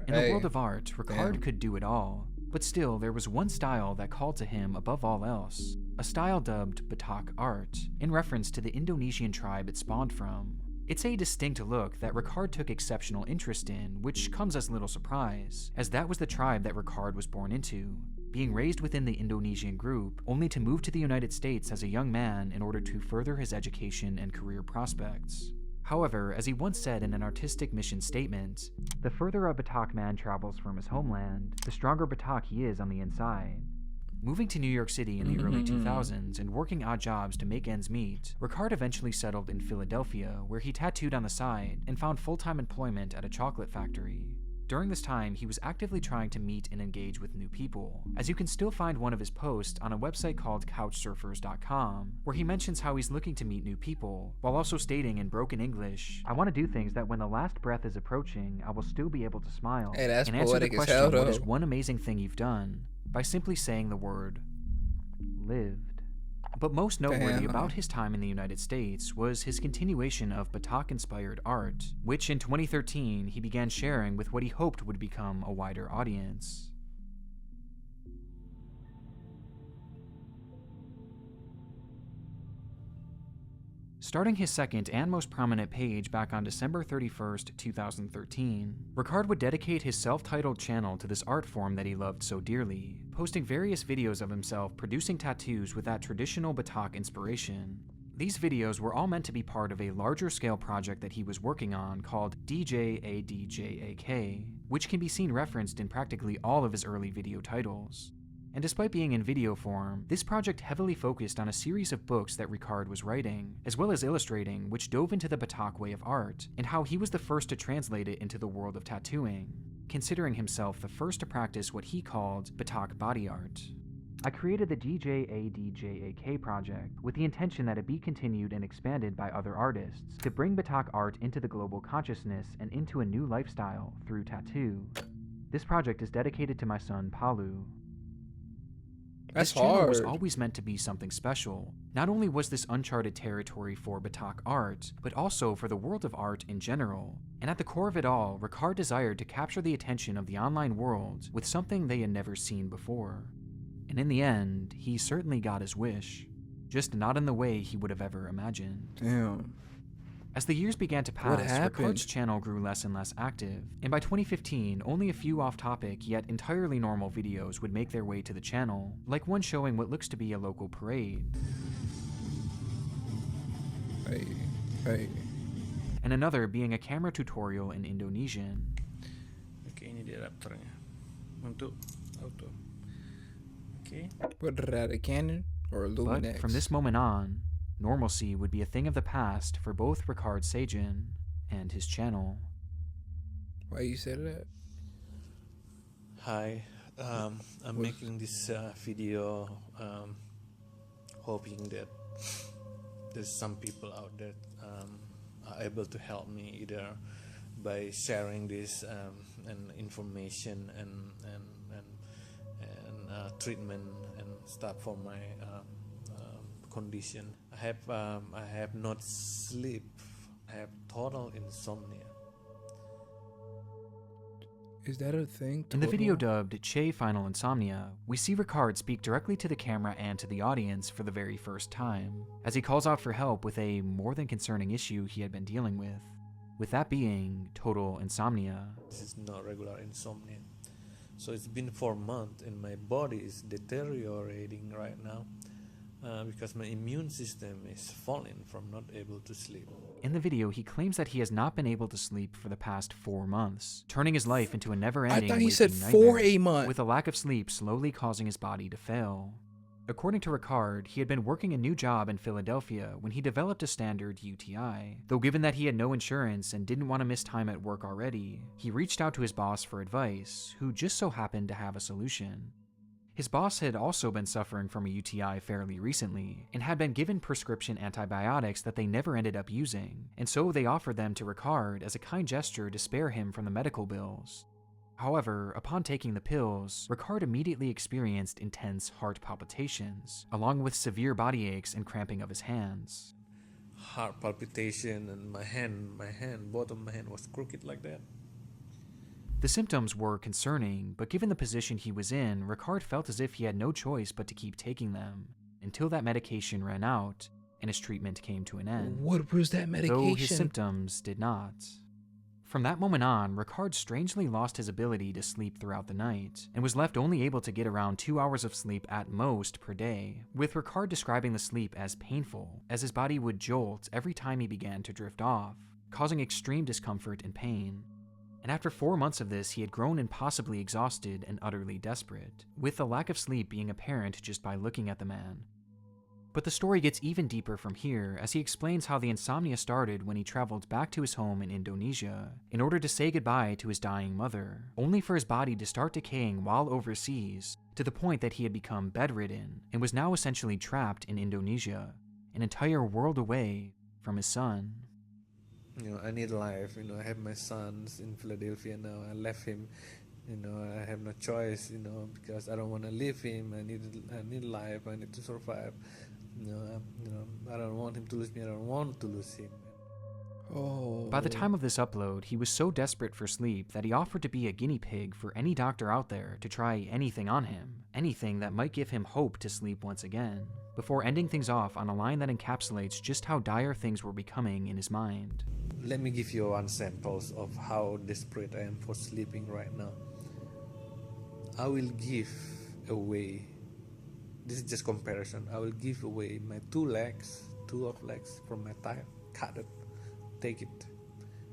In the world of art, Ricard could do it all. But still, there was one style that called to him above all else. A style dubbed Batak art, in reference to the Indonesian tribe it spawned from. It's a distinct look that Ricard took exceptional interest in, which comes as little surprise, as that was the tribe that Ricard was born into, being raised within the Indonesian group, only to move to the United States as a young man in order to further his education and career prospects. However, as he once said in an artistic mission statement, the further a Batak man travels from his homeland, the stronger Batak he is on the inside. Moving to New York City in the early 2000s and working odd jobs to make ends meet, Ricard eventually settled in Philadelphia, where he tattooed on the side and found full-time employment at a chocolate factory. During this time, he was actively trying to meet and engage with new people, as you can still find one of his posts on a website called couchsurfers.com, where he mentions how he's looking to meet new people, while also stating in broken English, "I want to do things that when the last breath is approaching, I will still be able to smile." Hey, that's and answer the poetic as question, hell, "What is though. one amazing thing you've done?" by simply saying the word, lived. But most noteworthy Damn. about his time in the United States was his continuation of Batak-inspired art, which in 2013 he began sharing with what he hoped would become a wider audience. Starting his second and most prominent page back on December 31st, 2013, Ricard would dedicate his self-titled channel to this art form that he loved so dearly, posting various videos of himself producing tattoos with that traditional Batak inspiration. These videos were all meant to be part of a larger scale project that he was working on called DJADJAK, which can be seen referenced in practically all of his early video titles. And despite being in video form, this project heavily focused on a series of books that Ricard was writing, as well as illustrating, which dove into the Batak way of art, and how he was the first to translate it into the world of tattooing, considering himself the first to practice what he called Batak body art. I created the DJADJAK project with the intention that it be continued and expanded by other artists to bring Batak art into the global consciousness and into a new lifestyle through tattoo. This project is dedicated to my son, Palu. That's This channel was hard. always meant to be something special. Not only was this uncharted territory for Batak art, but also for the world of art in general. And at the core of it all, Ricard desired to capture the attention of the online world with something they had never seen before. And in the end, he certainly got his wish. Just not in the way he would have ever imagined. Damn. As the years began to pass, happened? Ricard's channel grew less and less active, and by 2015, only a few off-topic yet entirely normal videos would make their way to the channel, like one showing what looks to be a local parade. Hey. And another being a camera tutorial in Indonesian. Oke, ini dia adapternya untuk auto. Oke. Put it at a Canon or a Luminex. But from this moment on, normalcy would be a thing of the past for both Ricard Sagen and his channel. Why you said that? Hi, I'm making this video hoping that there's some people out there are able to help me either by sharing this and information and treatment and stuff for my condition. I have not sleep. I have total insomnia. Is that a thing? In the video dubbed Che Final Insomnia, we see Ricard speak directly to the camera and to the audience for the very first time, as he calls out for help with a more than concerning issue he had been dealing with that being total insomnia. This is not regular insomnia. So it's been 4 months and my body is deteriorating right now because my immune system is falling from not able to sleep. In the video, he claims that he has not been able to sleep for the past 4 months, turning his life into a never-ending I thought he said waking 4 nightmare, a month. with a lack of sleep slowly causing his body to fail. According to Ricard, he had been working a new job in Philadelphia when he developed a standard UTI. Though given that he had no insurance and didn't want to miss time at work already, he reached out to his boss for advice, who just so happened to have a solution. His boss had also been suffering from a UTI fairly recently, and had been given prescription antibiotics that they never ended up using, and so they offered them to Ricard as a kind gesture to spare him from the medical bills. However, upon taking the pills, Ricard immediately experienced intense heart palpitations, along with severe body aches and cramping of his hands. Heart palpitation and bottom of my hand was crooked like that. The symptoms were concerning, but given the position he was in, Ricard felt as if he had no choice but to keep taking them, until that medication ran out, and his treatment came to an end. What was that medication? Though his symptoms did not. From that moment on, Ricard strangely lost his ability to sleep throughout the night, and was left only able to get around 2 hours of sleep at most per day, with Ricard describing the sleep as painful, as his body would jolt every time he began to drift off, causing extreme discomfort and pain. And after 4 months of this, he had grown impossibly exhausted and utterly desperate, with the lack of sleep being apparent just by looking at the man. But the story gets even deeper from here, as he explains how the insomnia started when he traveled back to his home in Indonesia in order to say goodbye to his dying mother, only for his body to start decaying while overseas, to the point that he had become bedridden and was now essentially trapped in Indonesia, an entire world away from his son. I need life. I have my sons in Philadelphia now. I left him. I have no choice. Because I don't want to leave him. I need life. I need to survive. I don't want him to lose me. I don't want to lose him. Oh. By the time of this upload, he was so desperate for sleep that he offered to be a guinea pig for any doctor out there to try anything on him, anything that might give him hope to sleep once again, before ending things off on a line that encapsulates just how dire things were becoming in his mind. Let me give you one sample of how desperate I am for sleeping right now. I will give away, this is just comparison, I will give away my two legs from my thigh, cut it, take it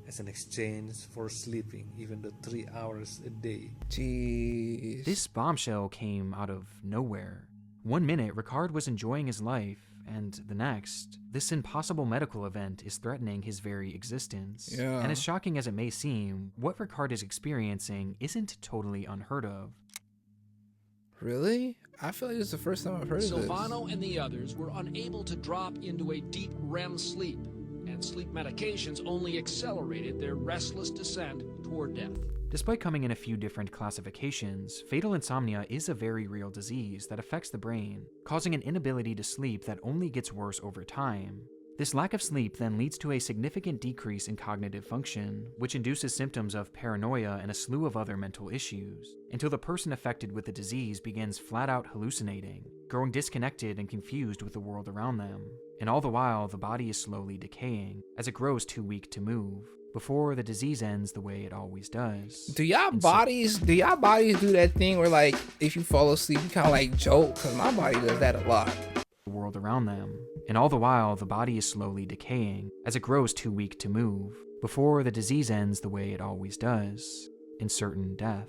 as an exchange for sleeping even though 3 hours a day. Jeez. This bombshell came out of nowhere. 1 minute, Ricard was enjoying his life, and the next, this impossible medical event is threatening his very existence. Yeah. And as shocking as it may seem, what Ricard is experiencing isn't totally unheard of. Really? I feel like this is the first time I've heard of this. Silvano and the others were unable to drop into a deep REM sleep, and sleep medications only accelerated their restless descent toward death. Despite coming in a few different classifications, fatal insomnia is a very real disease that affects the brain, causing an inability to sleep that only gets worse over time. This lack of sleep then leads to a significant decrease in cognitive function, which induces symptoms of paranoia and a slew of other mental issues, until the person affected with the disease begins flat-out hallucinating, growing disconnected and confused with the world around them. And all the while, the body is slowly decaying, as it grows too weak to move, before the disease ends the way it always does. Do y'all bodies do that thing where, like, if you fall asleep, you kind of like joke? Because my body does that a lot. The world around them, and all the while the body is slowly decaying as it grows too weak to move, before the disease ends the way it always does, in certain death.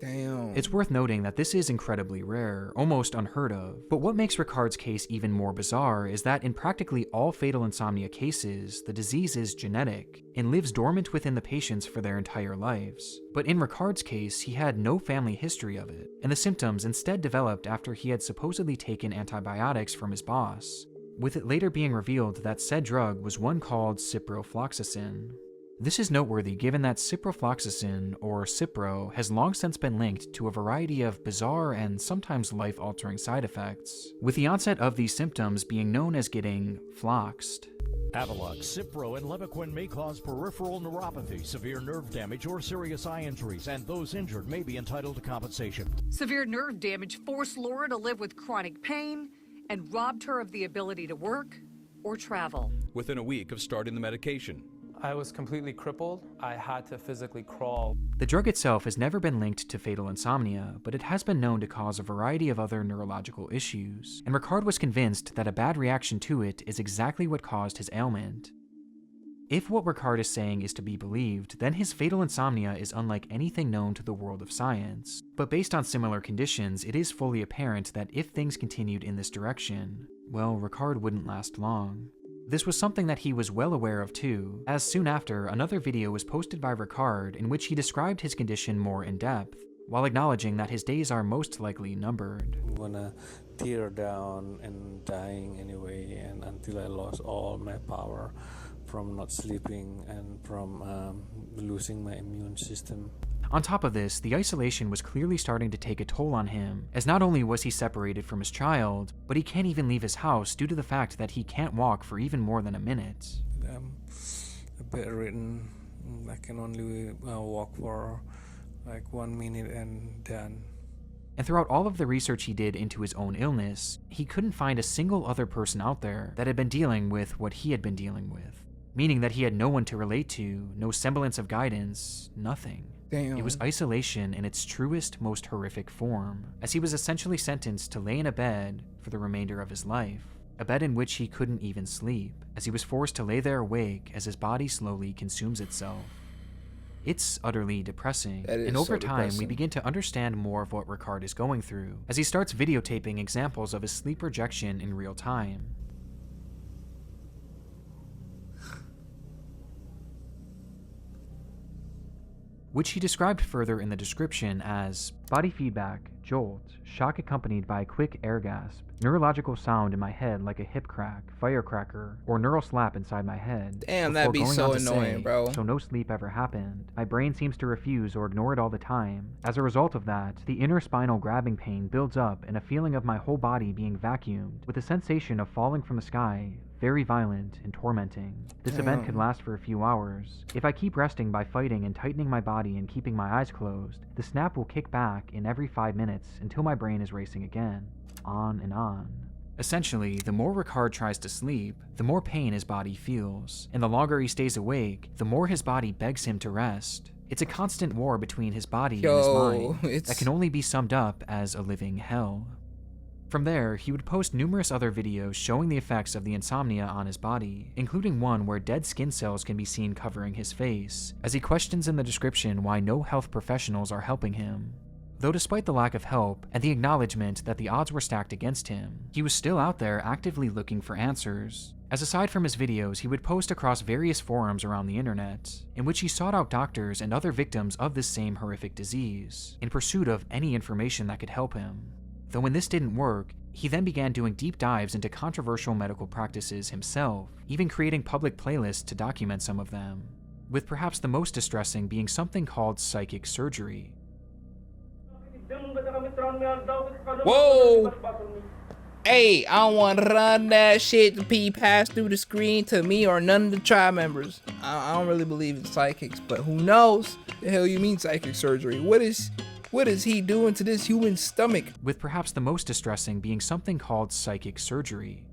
Damn. It's worth noting that this is incredibly rare, almost unheard of, but what makes Ricard's case even more bizarre is that in practically all fatal insomnia cases, the disease is genetic and lives dormant within the patients for their entire lives. But in Ricard's case, he had no family history of it, and the symptoms instead developed after he had supposedly taken antibiotics from his boss, with it later being revealed that said drug was one called ciprofloxacin. This is noteworthy given that ciprofloxacin, or Cipro, has long since been linked to a variety of bizarre and sometimes life-altering side effects, with the onset of these symptoms being known as getting floxed. Avelox, Cipro, and Levaquin may cause peripheral neuropathy, severe nerve damage, or serious eye injuries, and those injured may be entitled to compensation. Severe nerve damage forced Laura to live with chronic pain and robbed her of the ability to work or travel. Within a week of starting the medication, I was completely crippled. I had to physically crawl. The drug itself has never been linked to fatal insomnia, but it has been known to cause a variety of other neurological issues, and Ricard was convinced that a bad reaction to it is exactly what caused his ailment. If what Ricard is saying is to be believed, then his fatal insomnia is unlike anything known to the world of science. But based on similar conditions, it is fully apparent that if things continued in this direction, well, Ricard wouldn't last long. This was something that he was well aware of too, as soon after another video was posted by Ricard in which he described his condition more in depth, while acknowledging that his days are most likely numbered. I'm gonna tear down and dying anyway, and until I lost all my power from not sleeping and from losing my immune system. On top of this, the isolation was clearly starting to take a toll on him, as not only was he separated from his child, but he can't even leave his house due to the fact that he can't walk for even more than a minute. I'm bedridden. I can only walk for like 1 minute and done. And throughout all of the research he did into his own illness, he couldn't find a single other person out there that had been dealing with what he had been dealing with, meaning that he had no one to relate to, no semblance of guidance, nothing. Damn. It was isolation in its truest, most horrific form, as he was essentially sentenced to lay in a bed for the remainder of his life, a bed in which he couldn't even sleep, as he was forced to lay there awake as his body slowly consumes itself. It's utterly depressing, That is and over so time we depressing. begin to understand more of what Ricard is going through, as he starts videotaping examples of his sleep rejection in real time. Which he described further in the description as body feedback, jolt, shock accompanied by a quick air gasp, neurological sound in my head like a hip crack, firecracker, or neural slap inside my head. Damn, before that'd be going so on to annoying, say, bro. So no sleep ever happened. My brain seems to refuse or ignore it all the time. As a result of that, the inner spinal grabbing pain builds up and a feeling of my whole body being vacuumed, with a sensation of falling from the sky, very violent and tormenting. This event could last for a few hours. If I keep resting by fighting and tightening my body and keeping my eyes closed, the snap will kick back in every 5 minutes until my brain is racing again. On and on. Essentially, the more Ricard tries to sleep, the more pain his body feels, and the longer he stays awake, the more his body begs him to rest. It's a constant war between his body and his mind that can only be summed up as a living hell. From there, he would post numerous other videos showing the effects of the insomnia on his body, including one where dead skin cells can be seen covering his face, as he questions in the description why no health professionals are helping him. Though despite the lack of help and the acknowledgement that the odds were stacked against him, he was still out there actively looking for answers. As aside from his videos, he would post across various forums around the internet, in which he sought out doctors and other victims of this same horrific disease, in pursuit of any information that could help him. Though when this didn't work, he then began doing deep dives into controversial medical practices himself, even creating public playlists to document some of them, with perhaps the most distressing being something called psychic surgery. Whoa! Hey, I don't want to run that shit to be passed through the screen to me or none of the tribe members. I don't really believe in psychics, but who knows? The hell you mean psychic surgery? What is he doing to this human stomach? With perhaps the most distressing being something called psychic surgery.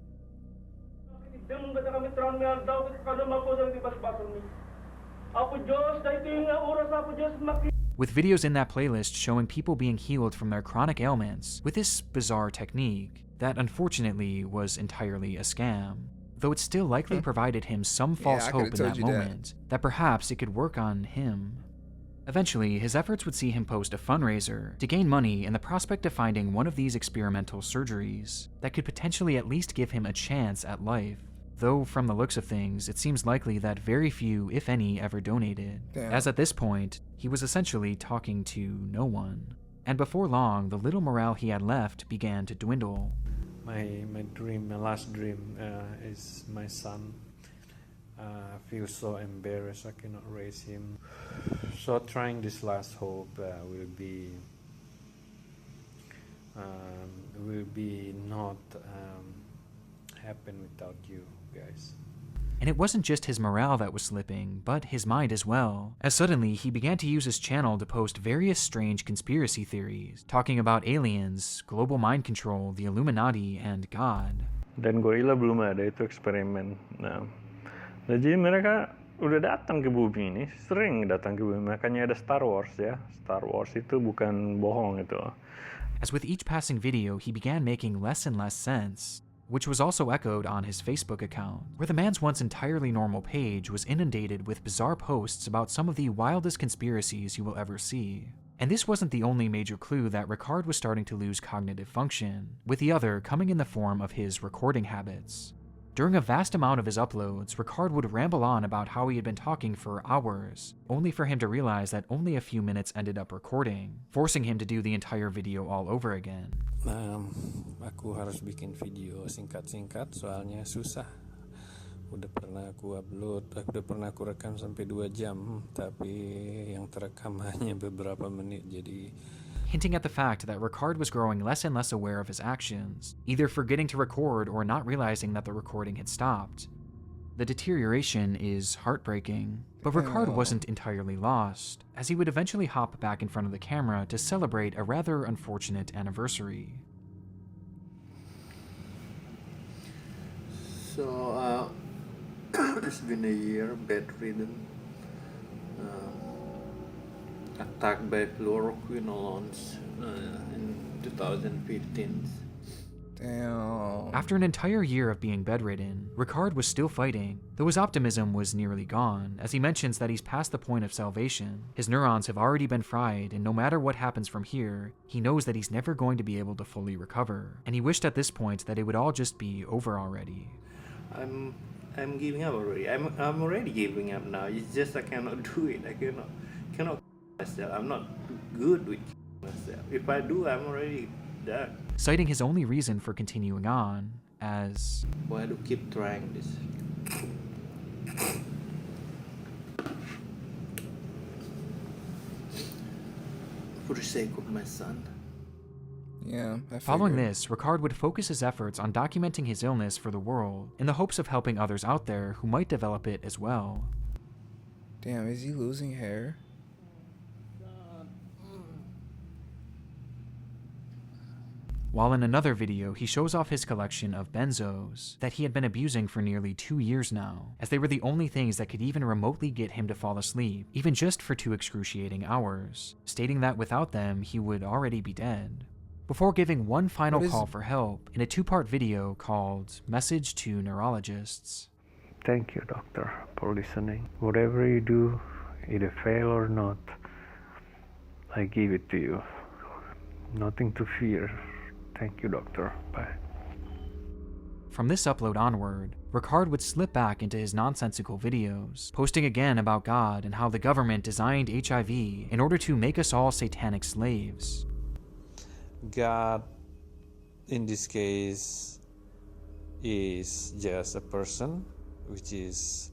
With videos in that playlist showing people being healed from their chronic ailments with this bizarre technique that unfortunately was entirely a scam, though it still likely provided him some false hope in that moment that perhaps it could work on him. Eventually, his efforts would see him post a fundraiser to gain money in the prospect of finding one of these experimental surgeries that could potentially at least give him a chance at life. Though from the looks of things, it seems likely that very few, if any, ever donated, as at this point, he was essentially talking to no one. And before long, the little morale he had left began to dwindle. My last dream is my son. I feel so embarrassed I cannot raise him. So trying this last hope will be not happen without you guys. And it wasn't just his morale that was slipping, but his mind as well, as suddenly he began to use his channel to post various strange conspiracy theories, talking about aliens, global mind control, the Illuminati, and God. Dan gorila belum ada itu eksperimen. Nah, jadi mereka udah datang ke bumi ini, sering datang ke bumi, makanya ada Star Wars ya. Star Wars itu bukan bohong itu. As with each passing video, he began making less and less sense, which was also echoed on his Facebook account, where the man's once entirely normal page was inundated with bizarre posts about some of the wildest conspiracies you will ever see. And this wasn't the only major clue that Ricard was starting to lose cognitive function, with the other coming in the form of his recording habits. During a vast amount of his uploads, Ricard would ramble on about how he had been talking for hours, only for him to realize that only a few minutes ended up recording, forcing him to do the entire video all over again. Aku harus bikin video singkat-singkat soalnya susah. Udah pernah aku rekam sampai 2 jam, tapi yang terekam hanya beberapa menit, jadi hinting at the fact that Ricard was growing less and less aware of his actions, either forgetting to record or not realizing that the recording had stopped. The deterioration is heartbreaking, but Ricard wasn't entirely lost, as he would eventually hop back in front of the camera to celebrate a rather unfortunate anniversary. So, it's been a year bedridden, attacked by fluoroquinolones in 2015. Damn. After an entire year of being bedridden, Ricard was still fighting, though his optimism was nearly gone, as he mentions that he's past the point of salvation. His neurons have already been fried, and no matter what happens from here, he knows that he's never going to be able to fully recover, and he wished at this point that it would all just be over already. I'm giving up already. I'm already giving up now. It's just I cannot do it. I cannot myself. I'm not good with myself. If I do, I'm already done. Citing his only reason for continuing on as, why do keep trying this? For the sake of my son. Yeah, following this, Ricard would focus his efforts on documenting his illness for the world, in the hopes of helping others out there who might develop it as well. Damn, is he losing hair? While in another video, he shows off his collection of benzos that he had been abusing for nearly 2 years now, as they were the only things that could even remotely get him to fall asleep, even just for 2 excruciating hours, stating that without them, he would already be dead. Before giving one final call for help in a 2-part video called Message to Neurologists. Thank you, doctor, for listening. Whatever you do, either fail or not, I give it to you. Nothing to fear. Thank you, doctor. Bye. From this upload onward, Ricard would slip back into his nonsensical videos, posting again about God and how the government designed HIV in order to make us all satanic slaves. God, in this case, is just a person, which is,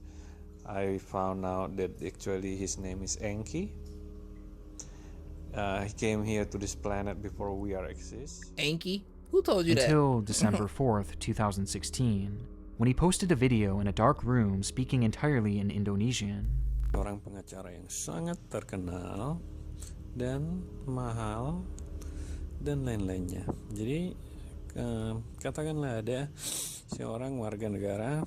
I found out that actually his name is Enki. He came here to this planet before we are exist. Enki? Who told you that? Until December 4th, 2016, when he posted a video in a dark room speaking entirely in Indonesian. Orang pengacara yang sangat terkenal dan mahal dan lain-lainnya. Jadi katakanlah ada seorang warga negara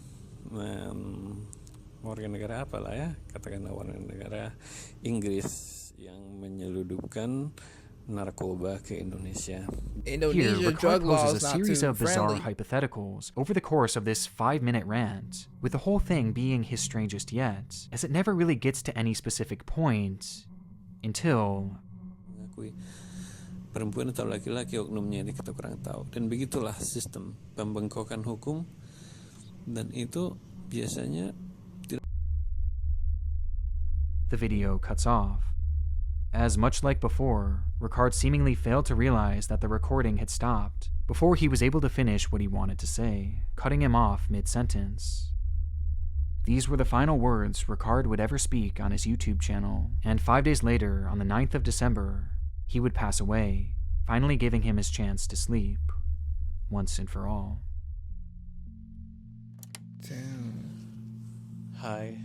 apalah ya, katakanlah warga negara Inggris yang menyeludupkan narkoba ke Indonesia. Here, Ricard poses a series of bizarre hypotheticals over the course of this 5-minute rant, with the whole thing being his strangest yet, as it never really gets to any specific point until perempuan atau laki-laki oknumnya ini kita kurang tahu, dan begitulah sistem pembengkokan hukum, dan itu biasanya tidak. The video cuts off. As much like before, Ricard seemingly failed to realize that the recording had stopped before he was able to finish what he wanted to say, cutting him off mid-sentence. These were the final words Ricard would ever speak on his YouTube channel, and 5 days later, on the 9th of December, he would pass away, finally giving him his chance to sleep, once and for all. Damn. Hi.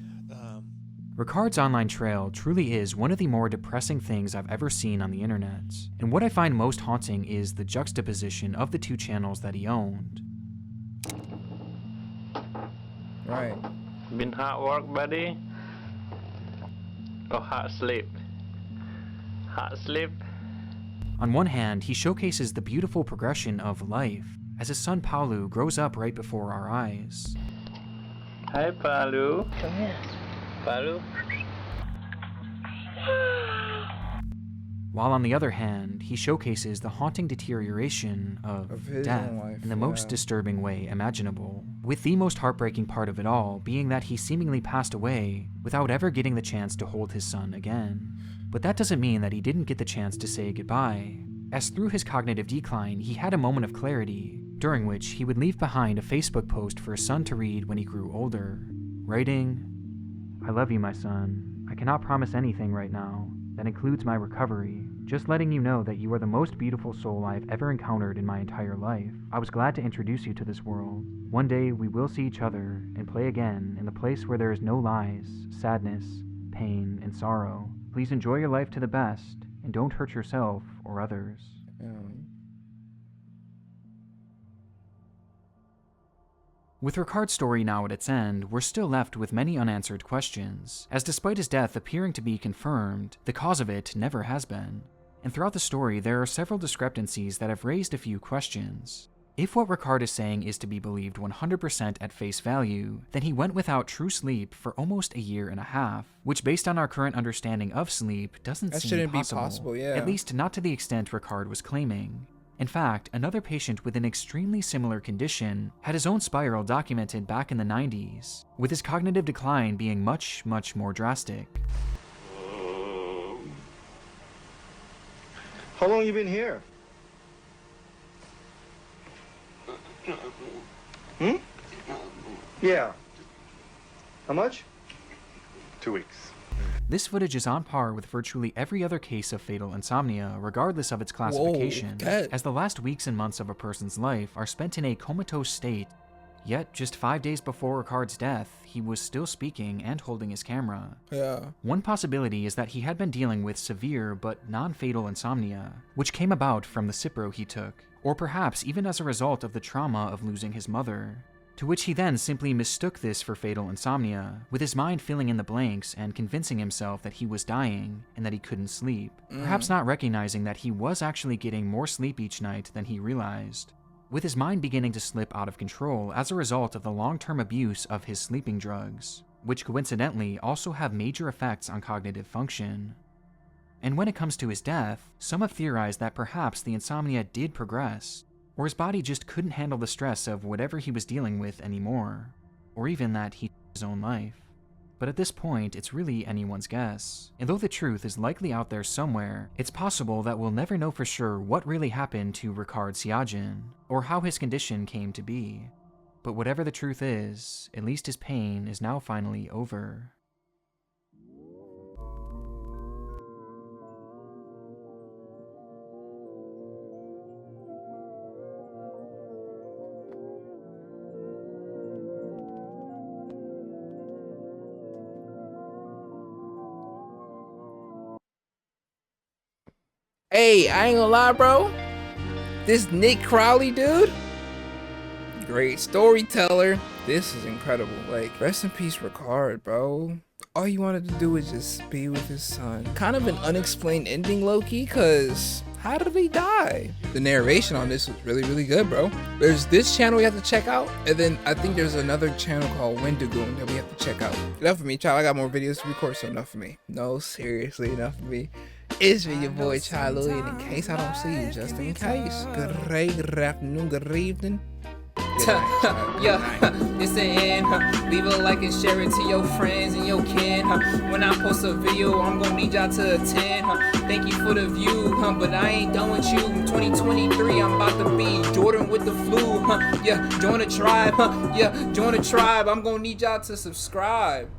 Ricard's online trail truly is one of the more depressing things I've ever seen on the internet, and what I find most haunting is the juxtaposition of the 2 channels that he owned. Right. Been hard work, buddy? Or hard sleep? Hard sleep? On one hand, he showcases the beautiful progression of life as his son Paulu grows up right before our eyes. Hi, Paulu. Come here. Paulu. While on the other hand, he showcases the haunting deterioration of his death own life, in the most disturbing way imaginable, with the most heartbreaking part of it all being that he seemingly passed away without ever getting the chance to hold his son again. But that doesn't mean that he didn't get the chance to say goodbye, as through his cognitive decline, he had a moment of clarity, during which he would leave behind a Facebook post for his son to read when he grew older, writing, "I love you, my son. I cannot promise anything right now. That includes my recovery. Just letting you know that you are the most beautiful soul I've ever encountered in my entire life. I was glad to introduce you to this world. One day we will see each other and play again in the place where there is no lies, sadness, pain, and sorrow. Please enjoy your life to the best and don't hurt yourself or others." With Ricard's story now at its end, we're still left with many unanswered questions, as despite his death appearing to be confirmed, the cause of it never has been. And throughout the story, there are several discrepancies that have raised a few questions. If what Ricard is saying is to be believed 100% at face value, then he went without true sleep for almost a year and a half, which based on our current understanding of sleep doesn't That seem shouldn't possible. be possible, yeah. At least not to the extent Ricard was claiming. In fact, another patient with an extremely similar condition had his own spiral documented back in the 90s, with his cognitive decline being much, much more drastic. How long you been here? Hmm? Yeah. How much? 2 weeks. This footage is on par with virtually every other case of fatal insomnia, regardless of its classification, as the last weeks and months of a person's life are spent in a comatose state. Yet, just 5 days before Ricard's death, he was still speaking and holding his camera. Yeah. One possibility is that he had been dealing with severe but non-fatal insomnia, which came about from the Cipro he took, or perhaps even as a result of the trauma of losing his mother, to which he then simply mistook this for fatal insomnia, with his mind filling in the blanks and convincing himself that he was dying and that he couldn't sleep, perhaps not recognizing that he was actually getting more sleep each night than he realized, with his mind beginning to slip out of control as a result of the long-term abuse of his sleeping drugs, which coincidentally also have major effects on cognitive function. And when it comes to his death, some have theorized that perhaps the insomnia did progress, or his body just couldn't handle the stress of whatever he was dealing with anymore, or even that he took his own life. But at this point, it's really anyone's guess, and though the truth is likely out there somewhere, it's possible that we'll never know for sure what really happened to Ricard Siagen, or how his condition came to be. But whatever the truth is, at least his pain is now finally over. Hey, I ain't gonna lie, bro. This Nick Crowley dude, great storyteller. This is incredible. Like, rest in peace, Ricard, bro. All he wanted to do was just be with his son. Kind of an unexplained ending, low-key, cause how did he die? The narration on this was really, really good, bro. There's this channel we have to check out, and then I think there's another channel called Wendigoon that we have to check out. Enough for me, child. I got more videos to record, so enough for me. No, seriously, enough for me. It's been your boy Charlie, and in case I don't see you, just in case, good afternoon, good evening. Yeah, it's the end. Leave a like and share it to your friends and your kin. When I post a video, I'm gonna need y'all to attend. Thank you for the view, but I ain't done with you. 2023, I'm about to be Jordan with the flu. Yeah, join the tribe. Yeah, join the tribe. I'm gonna need y'all to subscribe.